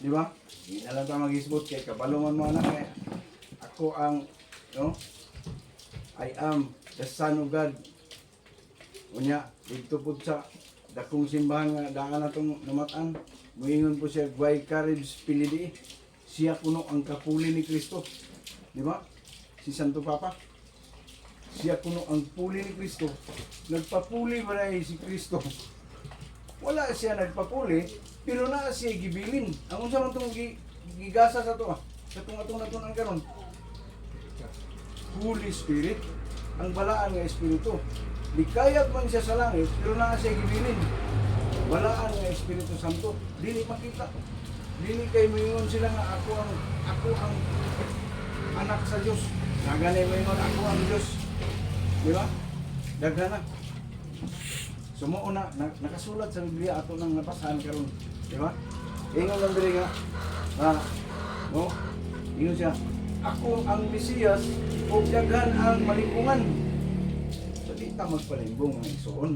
Di ba? Di na lang ta magisbot kay kabalungan mo na kay ako ang I am the Son of God. Unya, dito po sa dakong simbahan nga daan natong namatan, muingon po siya, "Guay courage pilidi." Siya kuno ang kapuli ni Kristo. Di ba? Si Santo Papa. Siya kuno ang puli ni Kristo. Nagpapuli ba na si Kristo? Wala siya nagpapuli, pero na siya gibilin. Ang unsa man itong gigasa sa ito sa itong natunan karon. Holy Spirit, ang balaan nga Espiritu. Likayag man siya sa langit, pero na siya gibilin. Balaan nga Espiritu Santo. Dili makita. Dili kay moingon sila nga ako ang anak sa Dios. Naganay moingon ako ang Dios. Di ba? Daghan na. Sumuo na nakasulat sa Biblia ato nang napasahan karon. Di ba? Ingon lang diri nga ingon siya, ako ang Mesiyas ug daghan ang malimbungan. So di ta magpalimbong ang isuon.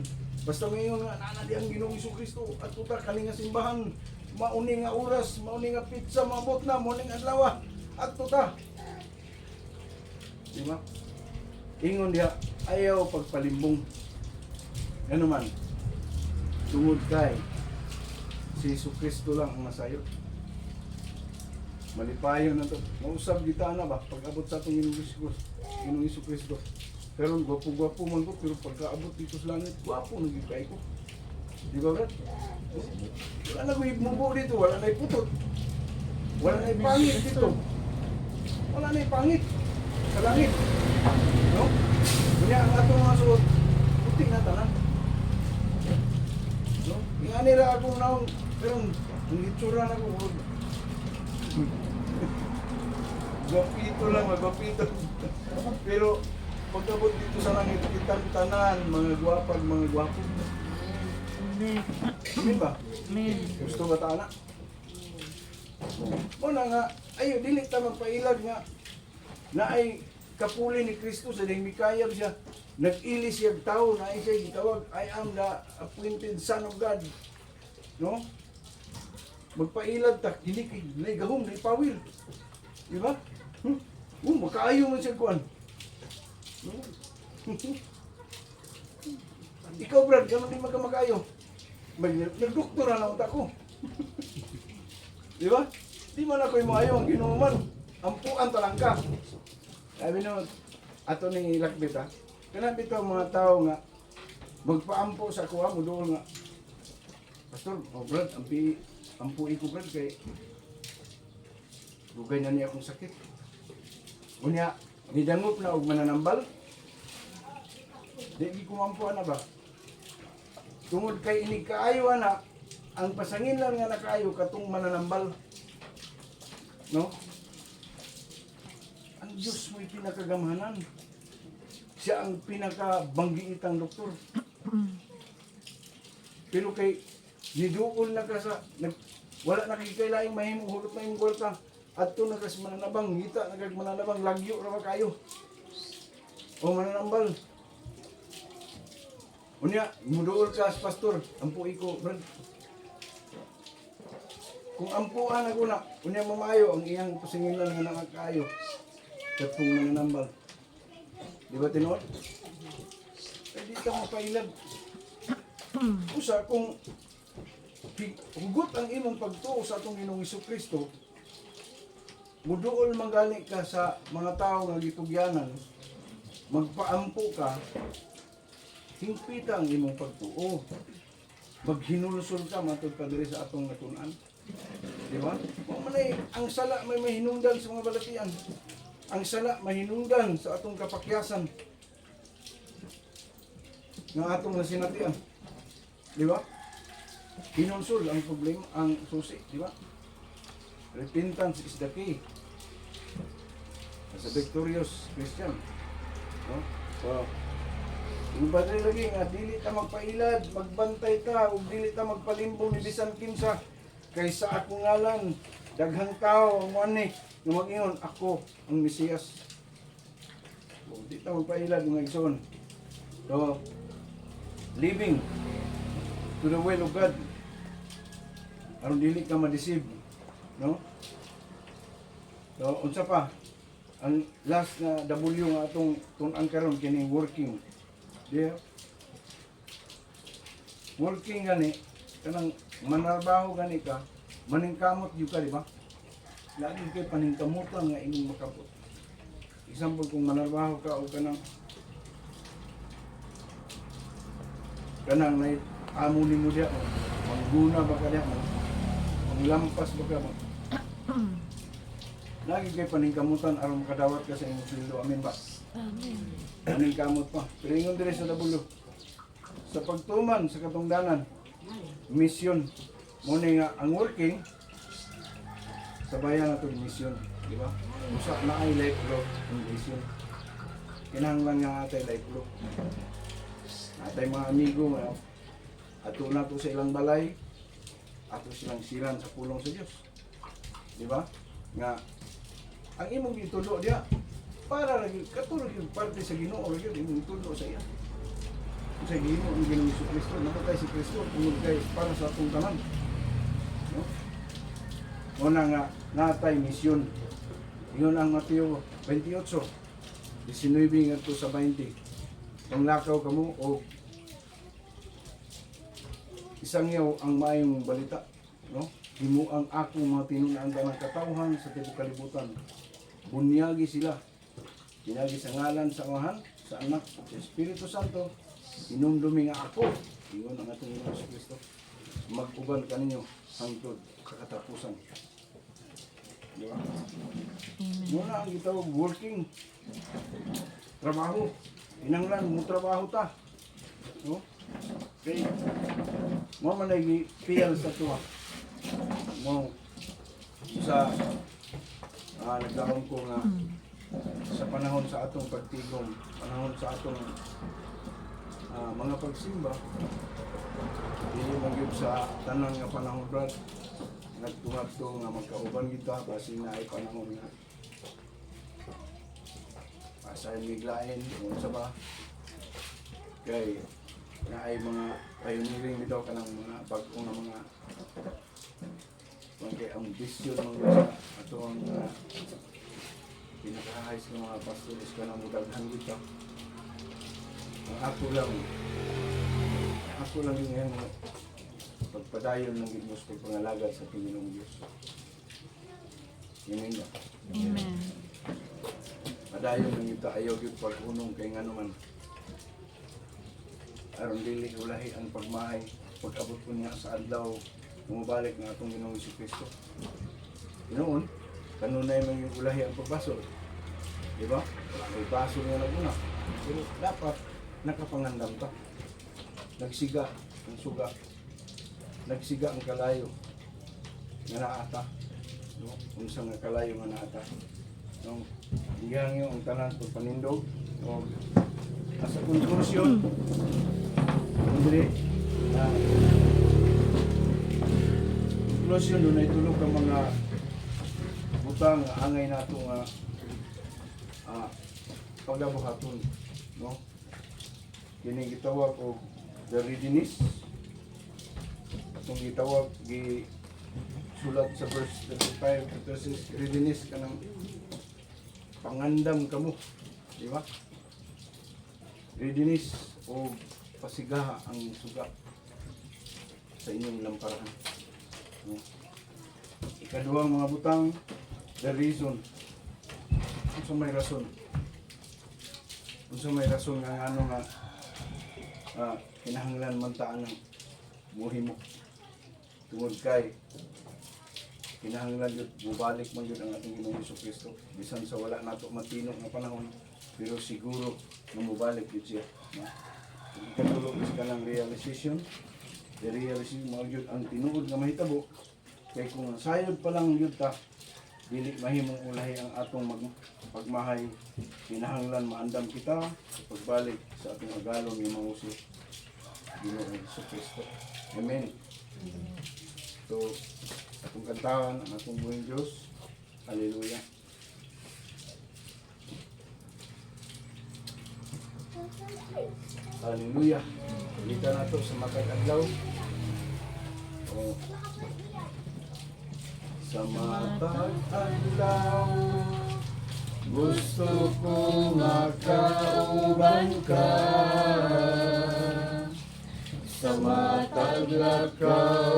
Basta ngayon nga nana di ang Ginoong Jesucristo at tuta kani nga simbahan, mauni nga oras, mauni nga pizza maabot na, mauni nga adlaw at tuta. Di ba? Ingon diha ayaw pagpalimbong. Ano man, tungod kay si Jesucristo lang ang masayo. Malipayon na to. Mausab kita na ba pag-abot sa atong Ginoong Jesucristo. Pero gwapo-gwapo man ko, pero pagkaabot dito sa langit, gwapo nagigay ko. Di ba, Brad? Wala na ko higmubo dito, wala na putot. Wala na pangit dito. Wala na pangit sa langit. No? Kanya ang atong mga suot, puting na tanan. No? Nga nila akong naong, pero ang itsura na ko, gwapito lang, gwapito. Pero pagkabot dito sa langit, kitang tanan, mga gwapag, mga gwapo. Amen ba? Amen. Gusto ba ta na? Muna nga, ayo, dili ta magpailag nga. na ay kapuli ni Kristo sa ding mikayab siya. Nag-ili siya tao na ay siya gitawag, I am the appointed Son of God. No? Magpailad ta, hindi kay gahom, na ipawil. Di ba? Makaayo man siya kuan. Ikaw, Brad, gano'n din magkamag-ayo. Nagdoktora na utak ko. Di ba? Di man ako'y maayo ang ginuman. Ampuan talang ka. Sabi no, ato ni Lakbit ha. Kaya bitaw mga tao nga, magpaampo sa kuha mo doon nga. Pastor, Brad, ampuin ko, Brad, kay dugay na niya akong sakit. Unya, nidangot na og mananambal. Di kumampuan na ba? Tungod kay inig kaayo na, ang pasangilan nga nakaayo katong mananambal. No? Ang Diyos mo'y pinakagamanan. Siya ang pinakabanggiitang doktor. Pero kay niduol na ka sa, wala na kikailaing mahimong hulot na yung kwarta. At ito nakas mananabang, ngita nagag mananabang, lagyo na ba kayo? O mananambal. Unya, muduol ka as pastor, ampuin ko, Brad. Kung ampuan ako na, unya mamayo, ang iyang pasingilan nga nakakayo. Katong mananambal. Di ba tinuod? Eh di ka mapailag. Usa, kung hugot ang imong pagtuo sa atong Ginoong Hesukristo, muduol manggali ka sa mga tao nga gitugyanan, magpaampo ka, hingpita ang imong pagtuo. Maghinulsol ka matod ka diri sa atong natunan. Di ba? Manay, ang sala may mahinungdan sa mga balatian. Ang sala mahinungdan sa atong kapakyasan. Ng atong nasinatian. Di ba? Hinulsol ang problema, ang susi, di ba? Repentance is the key. As a victorious Christian. No? So, yung badre lagi nga, dili ta magpailad, magbantay ta, o dili ta magpalimbo ni bisan kinsa. Kaysa ako ngalan, daghang tao, ang mani, na mag-ingon, ako ang Mesiyas. O, di ta magpailad mga igsoon. So, living to the will of God. Aron dili ka ma-deceive. No? So, unsa pa? Ang last na W nga atong tun-an karon kini working. Diya. Working gani kanang manarbaho gani ka, maningkamot jud ka, di ba? Lagi kay paningkamutan nga ining makabot. Example kung manarbaho ka o kanang nay amo nimo diya, mangguna ba ka diya, manglampas ba ka mo? Lagi kay paningkamutan aron makadawat ka sa imong sweldo. Amen ba? Amen. Paningkamot pa. Pero ingon diri sa Dabulo, sa pagtuman sa katungdanan, mission. Muna nga ang working, sabayan nato mission. Di ba? Usa na ay life growth ang mission. Kinahanglan nga atay life growth. Atay mga amigo, ato na to sa ilang balay, ato silang siran sa pulong sa Dios. Di ba? Nga ang imong gitulo diya para lagi katulad yung parte sa Ginoo lagi imong gitulo sa iya. Sa Ginoo ang Ginoong Hesukristo, napatay si Kristo tungod kay para sa atong tanan. No? Una nga natay misyon. Ingon ang Mateo 28, 19 ngadto sa 20. Kung lakaw kamo o isang yaw ang maayong balita, no? Himo ang akong mga tinunaan ng katawhan sa tibuok kalibutan. Bunyagi sila. Binagi sa ngalan sa Amahan, sa Anak, sa Espiritu Santo, inumdumi nga ako. Ingon ang ating Ginoong Hesukristo. Mag-uban kaninyo hangtod sa katapusan. Di ba? Muna ang gitawag working. Trabaho. Inanglan mo trabaho ta. No? Okay. Mo man ay piyal sa tuwa. Mo sa nagdaon ko nga sa panahon sa atong pagtigom, panahon sa atong mga pagsimba, hindi magyud sa tanang nga panahon, Brad, nagtuhat ko nga magkauban kita, basin na ay panahon nga asahin miglain, kung sa ba. Kay, na ay mga pioneering dito ka ng mga bagong na mga kay ang bisyo ng mga ato ang pinakahayos ng mga pastores ka ng mudaghan dito. Ang ako lang yung ngayon pagpadayon ng Diyos pagpangalagad sa Panginoong Diyos. Amen ba? Amen. Padayon ng ito ayaw yung pag-unong kay nga naman. Aron dili ulahi ang pagmahay pag-abot ko niya sa adlaw bumabalik ng atong Ginoong Jesucristo. Noon, kanunay man yung ulahi ang pagbasol. Di ba? May basol nga naguna. Pero dapat nakapangandam ka. Nagsiga ang suga. Nagsiga ang kalayo. Nga naata. No? Unsa nga kalayo nga naata. No? Iyang yung ang tanan pag panindog. No? Asa konklusyon. Hindi. Konklusyon doon ay tulog ang mga butang angay nato nga paglabuhaton, no? Kini gitawag og the readiness. Atong gitawag gi sulat sa verse 35 to 36 readiness kanang pangandam kamo, di ba? Readiness o pasigaha ang suga sa inyong lamparan. No? Ikaduhang mga butang, the reason. Kung may rason. Kung may rason nga ano nga kinahanglan man taan ng buhi mo. Tungod kay kinahanglan yun, bubalik man yun ang ating Ginoong Jesucristo. Bisan sa wala nato matinong na panahon, pero siguro na mubalik yun siya. No? Ikatulog is ka ng realization. The realization mo yun ang tinuod nga mahitabo. Kaya kung sayod pa lang yun ta, dili mahimong ulahi ang atong pagmahay. Kinahanglan maandam kita sa pagbalik sa atong agalon ng mga usi. Ginoong Jesucristo. Amen. So, atong kantahan ang atong buong Diyos. Hallelujah. Hallelujah. Kita na to sa matag adlaw. Oh. Sa matag adlaw, gusto ko makauban ka. Sa matag lakaw,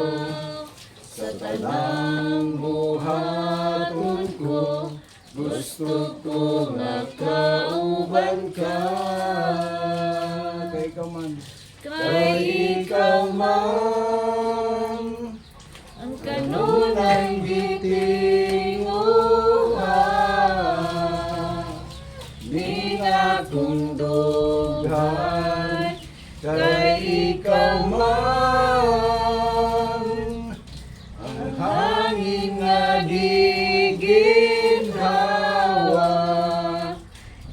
sa tanang buhaton ko, gusto ko makauban ka. Kay ikaw man. Kay ikaw man. Ang kanunay gitinguhan. Di na kong dughan. Kay ikaw man. Ang hangin nga di ginhawa.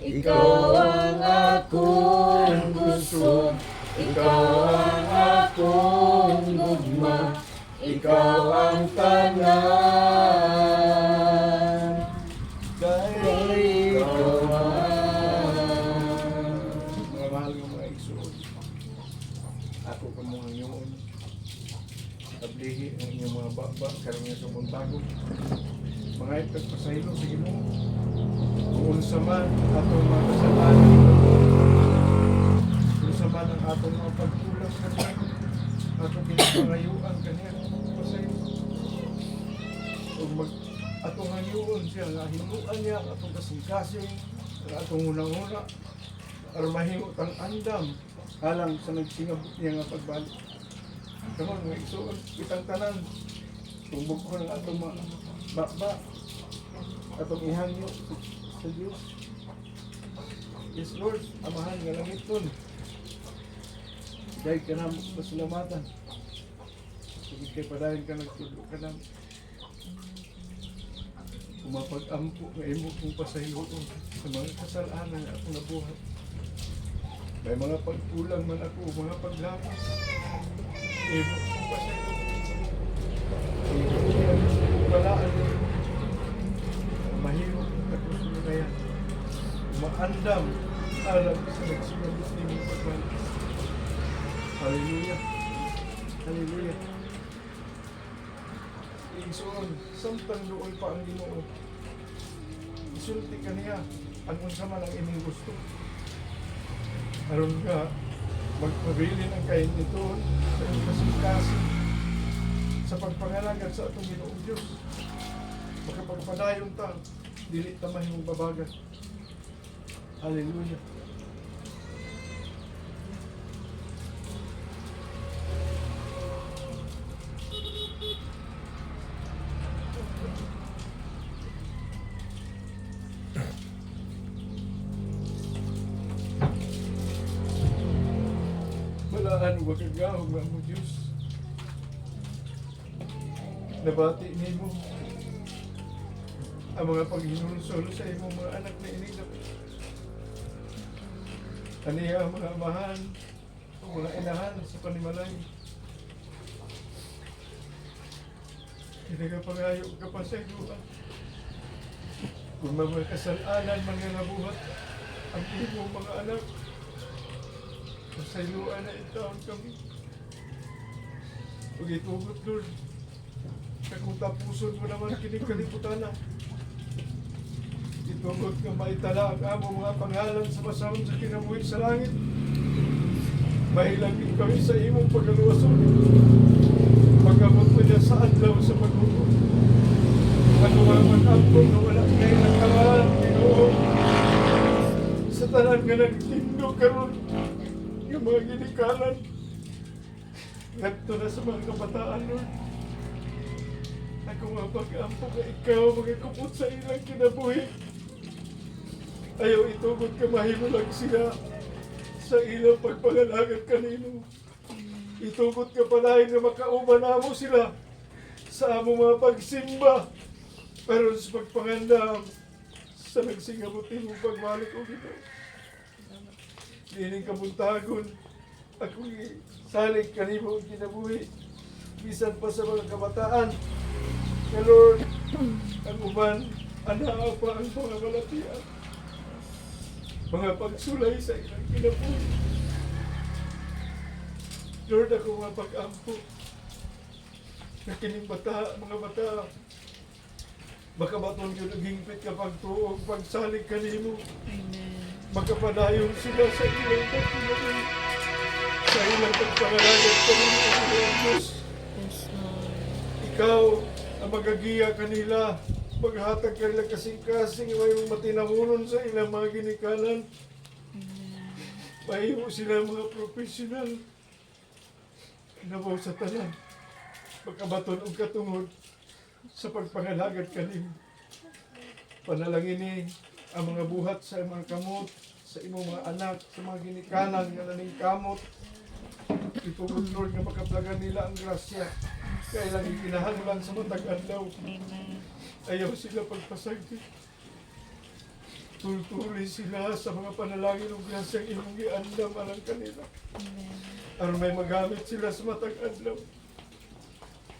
Ikaw ang akong gusto. Ikaw ang akong gugma. Ikaw ang tanan. Kay ikaw man. Mga mahal ng mga igsoon, ako ka mga ngayon. Tablihi ang inyong mga baba, karamihan sa buntago. Mga ipagpasahilo sa Ginoo. Kung unsa man atong mga kasalanan, kung unsa man ang atong mga pagkulang kaniya, atong pinapangayuan kaniya, pasahilo. Atong hayuon siya, nga hinuan niya, atong kasing-kasing, atong unang-una, para mahimot ang andam, alang sa nagsingabot niya nga pagbalik. Kaman, mga igsoon, kitang tanan, tumbog ko ng atong mga bakba, atong ihangyo sa Diyos. Yes, Lord, amahan nga langit nun. Dahil ka namin pasalamatan. Sige kay padahin ka nagtulog ka namin. Kumapag-ampo nga imo kong pasahiloon sa mga kasalanan nga akong nabuhat. May mga pagkulang man ako, mga paglapas. Imo kong pasahiloon. Imo kong palaan. Mahirap ako sa mga yan. Maandam andam alam sa nagsimabot ni mong pagbalik. Hallelujah. Hallelujah. Igsoon, samtang doon pa ang Ginoo. Isulti ka niya ang unsa man ang inyong gusto. Aron ka magpabilin ang kain nito sa iyong kasing-kasing sa pagpangalagat sa atong Ginoong Diyos. Makapagpadayon ta, dili ta mahimong babagat. Hallelujah. Balaan wa kagahog nga mo Diyos. Nabati nimo ang mga paghinulsol sa imong mga anak na inilap. Kaniya ang mga amahan o mga inahan sa panimalay. Pinagapangayo ka pa sa iluha. Kung mga kasalanan man nga nabuhat ang imong mga anak, sa iluha na itaon kami. Huwag itugot, Lord. Kung tapuson mo naman kinikaliputan na. Itungod ka maitala ang among mga pangalan sa masawang sa kinabuhi sa langit. Mahilagin kami sa imong pagkaluwason. Pagkamot mo niya sa adlaw sa paghugot. Ano nga mag-ampong na wala ngayon ang kawalan, Ginoo. Sa tanan nga nagtindog karon yung mga ginikanan. Nagto na sa mga kabataan, Lord. Ako nga pag-ampong na ikaw magkakupot sa ilang kinabuhi. Ayaw itugot ka mahimulag sila sa ilang pagpangalagat kanino. Itugot ka palahin na makauban na mo sila sa among mga pagsimba. Pero sa pagpangandam sa nagsingabuti mong pagbalik o gito. Dining kabuntagon, ako'y salig kanimo ang kinabuhi. Bisan pa sa mga kabataan. Na Lord, ang uban, anaa pa ang mga malatian. Mga pagsulay sa ilang kinabuhi. Lord, ako mga pag-ampo na kining bata, mga bata, makabaton yun ang hingpit kapag tuog, pagsalig kanimo. Amen. Magkapadayon sila sa ilang pagkinabuhi. Sa ilang pagpangalagat kanimo ang ilang Diyos. Yes, Lord. Ikaw ang magagiya kanila, maghatag kanila kasing-kasing, may matinahunon sa ilang mga ginikanan. Mahimo sila mga profesional. Nabaw sa tanan, pagkabaton o katungod sa pagpangalagad kanimo. Panalangin ni ang mga buhat sa mga kamot, sa imong mga anak, sa mga ginikanan nga naning kamot. Itugod, Lord, nga makaplagan nila ang grasya. Kaya lang ikinahanglan sa matag adlaw. Amen. Ayaw sila pagpasagdi. Tultuli sila sa mga panalangin ng grasyang imong giandam alang kanila. Amen. Aron may magamit sila sa matag adlaw.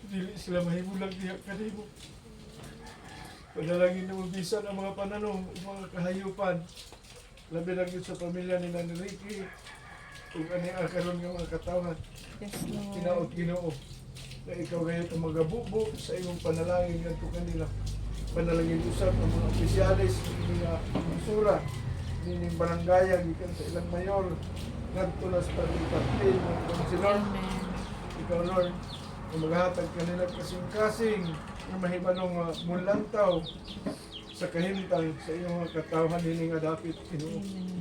Dili sila mahimulang diha kanimo. Panalangin mo bisan ang mga pananong, mga kahayupan. Labi lang yun sa pamilya ni Nani Ricky. Kung ano ang karoon ng mga katawan. Yes, Lord. Tinaot Ginoo. Na ikaw ngayon ang magabubog sa iyong panalangin ngadto kanila. Panalangin usab ng mga opisyalis, mga sura, nining barangay, gikan sa ilang mayor, ngadto na sa pagpapil, mga konsilor. Amen. Ikaw, Lord, ang maghatag kanila kasing-kasing na mahibalong mulantaw sa kahimtang sa iyong mga katawhan nining nga dapit Ginoo. Amen.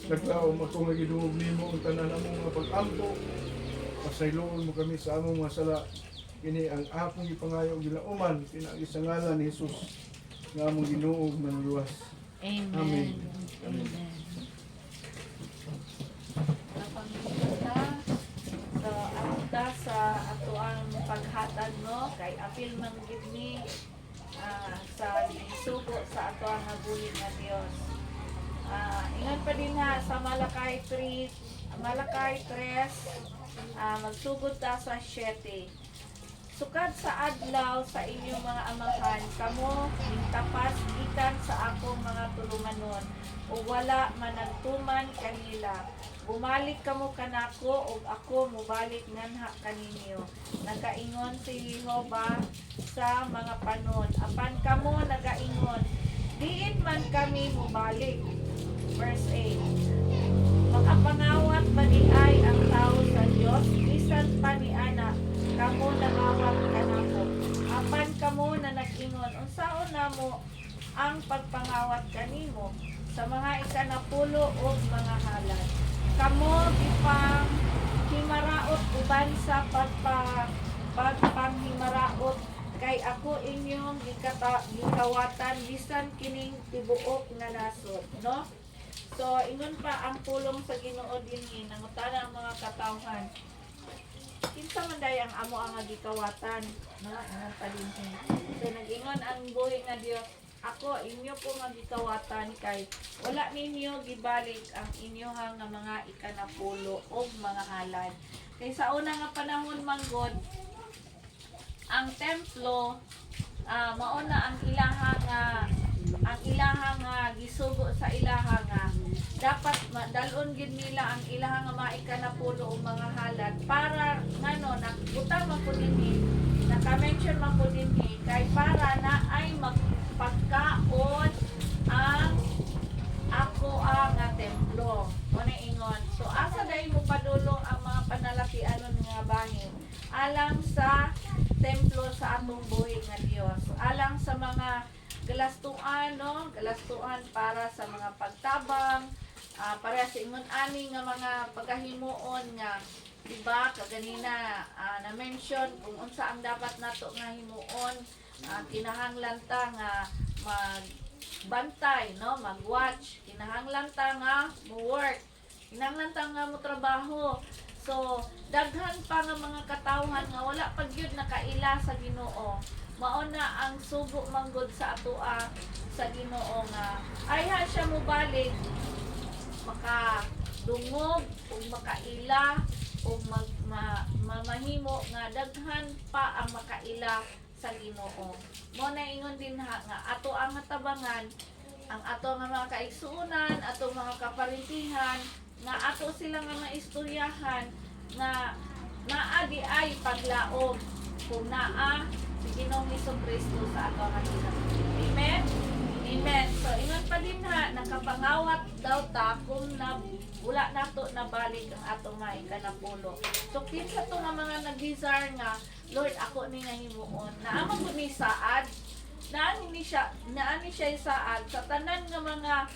Naglao mo kung nagiduog nimo ang tanan among mga pag-ampo. Pasayloon mo kami sa among mga sala. Kini ang akong ipangayo gilauman pinagi sa ngalan ni Jesus nga among Ginoo manluwas. Amen. Amen. Amen. Napangita so anta sa ato ang paghatag no kay apil man gid ni sa isugo sa ato ang naguli nga Dios. Ingat pa din ha sa Malakay 3, magsugod ta sa 7. Sukad sa adlaw sa inyong mga amahan, kamo tapas gikan sa akong mga tulumanon, o wala managtuman kanila. Bumalik kamo kanako ug ako mubalik nganha kaninyo. Nagaingon si Jehova sa mga panon. Apan kamo nagaingon, diin man kami mubalik. Verse 8. Makapangawat ba ni ay ang tao sa Dios? Bisan pa ni ana, kamo nangawat kanako. Apan kamo na nag-ingon, unsaon namo ang pagpangawat kanimo sa mga ikanapulo o mga halad. Kamo gipang himaraot uban sa pagpanghimaraot kay ako inyong gikawatan bisan kining tibuok nga nasod, no? So ingon pa ang pulong sa Ginoo dinhi nangutana ang mga katawhan. Kinsa man day ang amo ang gikawatan, no? Ingon pa dinhi. So nag-ingon ang buhi nga Dios, ako inyo po nga gikawatan kay wala ninyo gibalik ang inyohang nga mga ikanapulo o mga halad. Kay sa una nga panahon manggod ang templo mauna ang ilaha nga gisugo sa ilaha nga dapat dalon gid nila ang ilaha nga mga ikanapulo o mga halad para ngano nakutang man pud dinhi naka-mention man pud dinhi kay para na ay pagkaon ang ako nga templo. Muna ingon. So, asa dahil mo padulong ang mga panalapianon nga bahin? Alang sa templo sa atong buhay nga Dios. Alang sa mga galastuan, no? Galastuan para sa mga pagtabang, para sa ingon ani nga mga pagkahimuon nga diba kaganina na-mention kung unsa ang dapat nato nga himuon. Kinahanglan ta nga magbantay, no? Mag-watch. Kinahanglan ta nga mo-work. Kinahanglan ta nga mo-trabaho. So, daghan pa nga mga katawhan nga wala pag yun nakaila sa Ginoo. Mauna ang sugo manggod sa atoa sa Ginoo nga ayha siya mobalik makadungog ug makaila ug mamahimo nga daghan pa ang makaila sa Ginoo. Mo na ingon din ha nga ato ang tabangan ang ato nga mga kaigsuonan, ato mga kaparintihan nga ato sila nga maistoryahan nga naa di ay paglaom kung naa si Ginoong Hesukristo sa ato nga ginoo. Amen. Amen. So ingon pa din ha nakapangawat daw ta kung na wala nato nabalik ang atong mga ikanapulo. So kinsa to nga mga nag-desire nga Lord ako ni nga himuon naa man gud ni saad naani siya saad sa tanan nga mga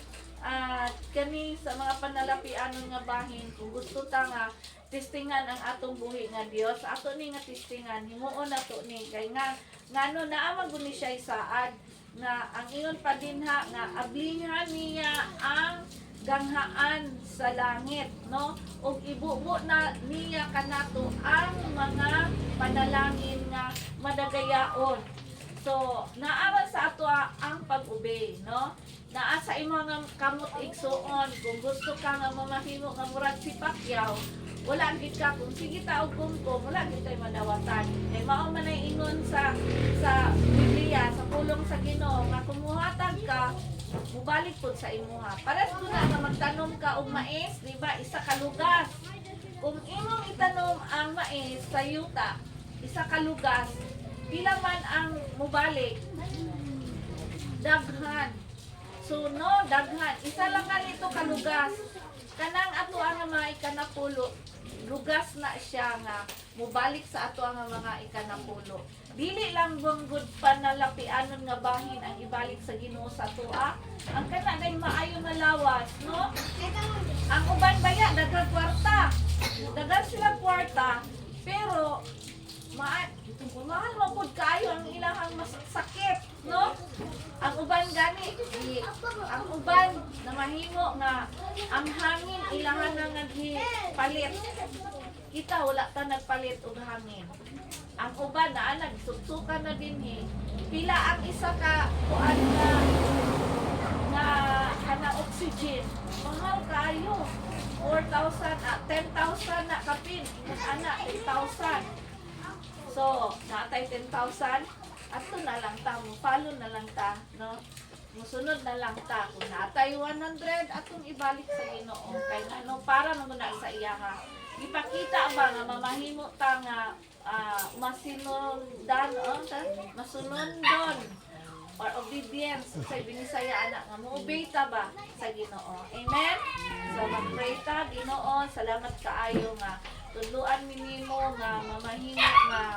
kani sa mga panalapianon nga bahin kung gusto ta nga testingan ang atong buhi nga Dios ato ni nga testingan himuon nato ni kay nga ngano naa man gud ni siya saad nga ang ingon pa din ha nga ablihan niya ang ganghaan sa langit, no? O ibubo na niya kanato ang mga panalangin nga madagayaon. So, naara sa ato ang pag-obey, no? Naa sa imo nga kamot igsuon kung gusto ka nga mamahimo nga murag si Pacquiao, wala gid ka kung sige ta og kumkom, wala gid tay madawatan. Kay mao man ay ingon sa Biblia, sa pulong sa Ginoo nga kumuhatag ka mubalik pod sa imuha. Pares ko na nga magtanom ka og mais, di ba? Isa ka lugas. Kung imong itanom ang mais sa yuta, isa ka lugas, pila man ang mubalik? Daghan. So no, daghan. Isa lang ganito ka lugas. Kanang ato ang mga ikanapulo, lugas na siya nga mubalik sa ato ang mga ikanapulo. Dili lang bunggod panalapianon nga bahin ang ibalik sa Ginoo sa atoa. Ang kana day maayo na lawas, no? Ang uban baya daghang kwarta. Daghan sila kwarta, pero mahal mo pud kaayo ang ilahang masakit, no? Ang uban gani, ang uban na mahimo nga ang hangin ilahan na nga palit. Kita wala ta nagpalit og hangin. Ang uban na nagsugsukan na dinhi. Pila ang isa ka kuan na kana oxygen. Mahal kaayo. 4,000 10,000 na kapin. Ana 8,000. So So, natay 10,000, ato na lang ta, mo follow na lang ta, no? Musunod na lang ta. Kung natay 100, atong ibalik sa Ginoo. Kay ano, para naman na sa iya ha. Ipakita ba nga mamahimo ta nga masinundan, masunundon or obedience sa binisaya anak nga mo-obey ta ba sa Ginoo. Amen. So mag-pray ta, Ginoo, salamat kaayo nga tuluan mi nimo nga mamahimo nga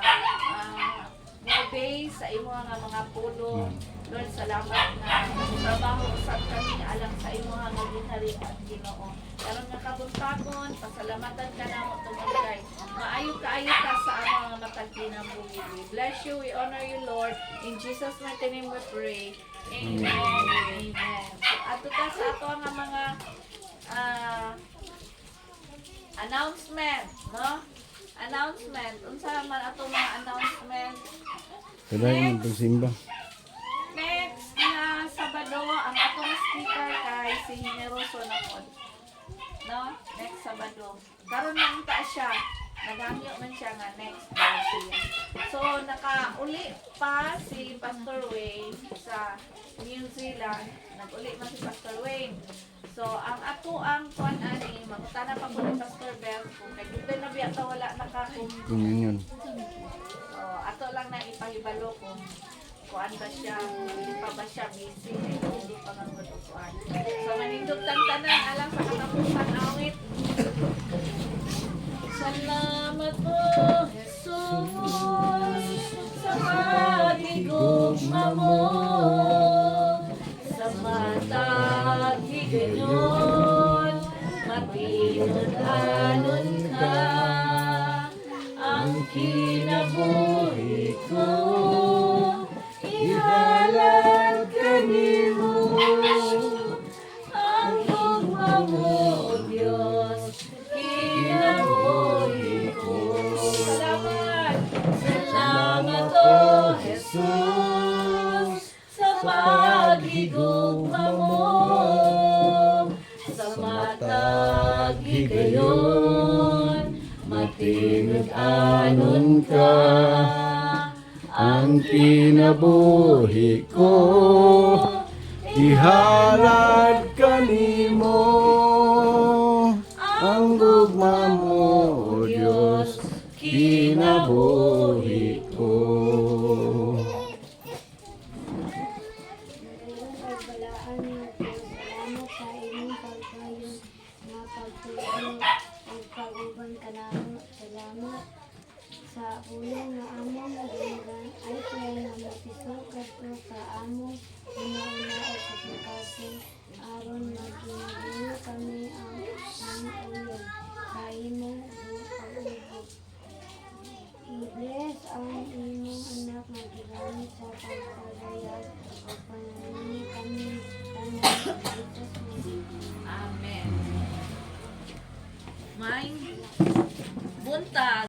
mo-obey sa imo nga mga pulong. Lord, salamat na trabaho sa kami alang sa imo nga ginharian, Ginoo. Karon nga kabuntagon, pasalamatan ka namo tumagay. Maayo kaayo ka sa among mga matag kinabuhi. We bless you, we honor you, Lord. In Jesus' mighty name we pray. Amen. Amen. So, ato ta sa ato nga mga announcement, no? Announcement. Unsa man ato mga announcement? Kailangan pagsimba. Next na Sabado, ang atong speaker kay si Generoso na pod. No? Next Sabado. Karon man ta siya. Nagangyo man siya nga next daw siya. So, nakauli pa si Pastor Wayne sa New Zealand. Nag-uli man si Pastor Wayne. So, ang ato ang kuan ani, mangutana pa ko ni Pastor Bell kung nagdugay na biya ta wala nakakum. Yun. So, ato lang na ipahibalo kung kuan ba siya, hindi pa ba siya busy, hindi pa nga kuan. So, manindog tanan alang sa katapusan awit. Salamat po, Jesus, sa pagigugma mo, sa matag higayon, matinod-anon ka, ang kinabuhi ko. Ihalad ka nimo, ang tugma mo, O Diyos, kinabuhi ko. Salamat! Salamat, O Jesus, sa paghigugma mo, sa matag higayon, matinod-anon ka. Ang kinabuhi ko, ihalad ka nimo, ang gugma mo, O Diyos, kinabuhi ko. Balaan mo po, salamat sa inyong pagkayon na pagtulong at pag-uban ka namin. Salamat sa ulong na among gingan ay kaya na matisukad ko sa among una-una o kapakasin aron maging kami ang ulong sa imong pag-ubog. I-bless ang imong anak na ginamit sa pagpalayan o pananini kami tanan sa Jesus. Amen. May buntag.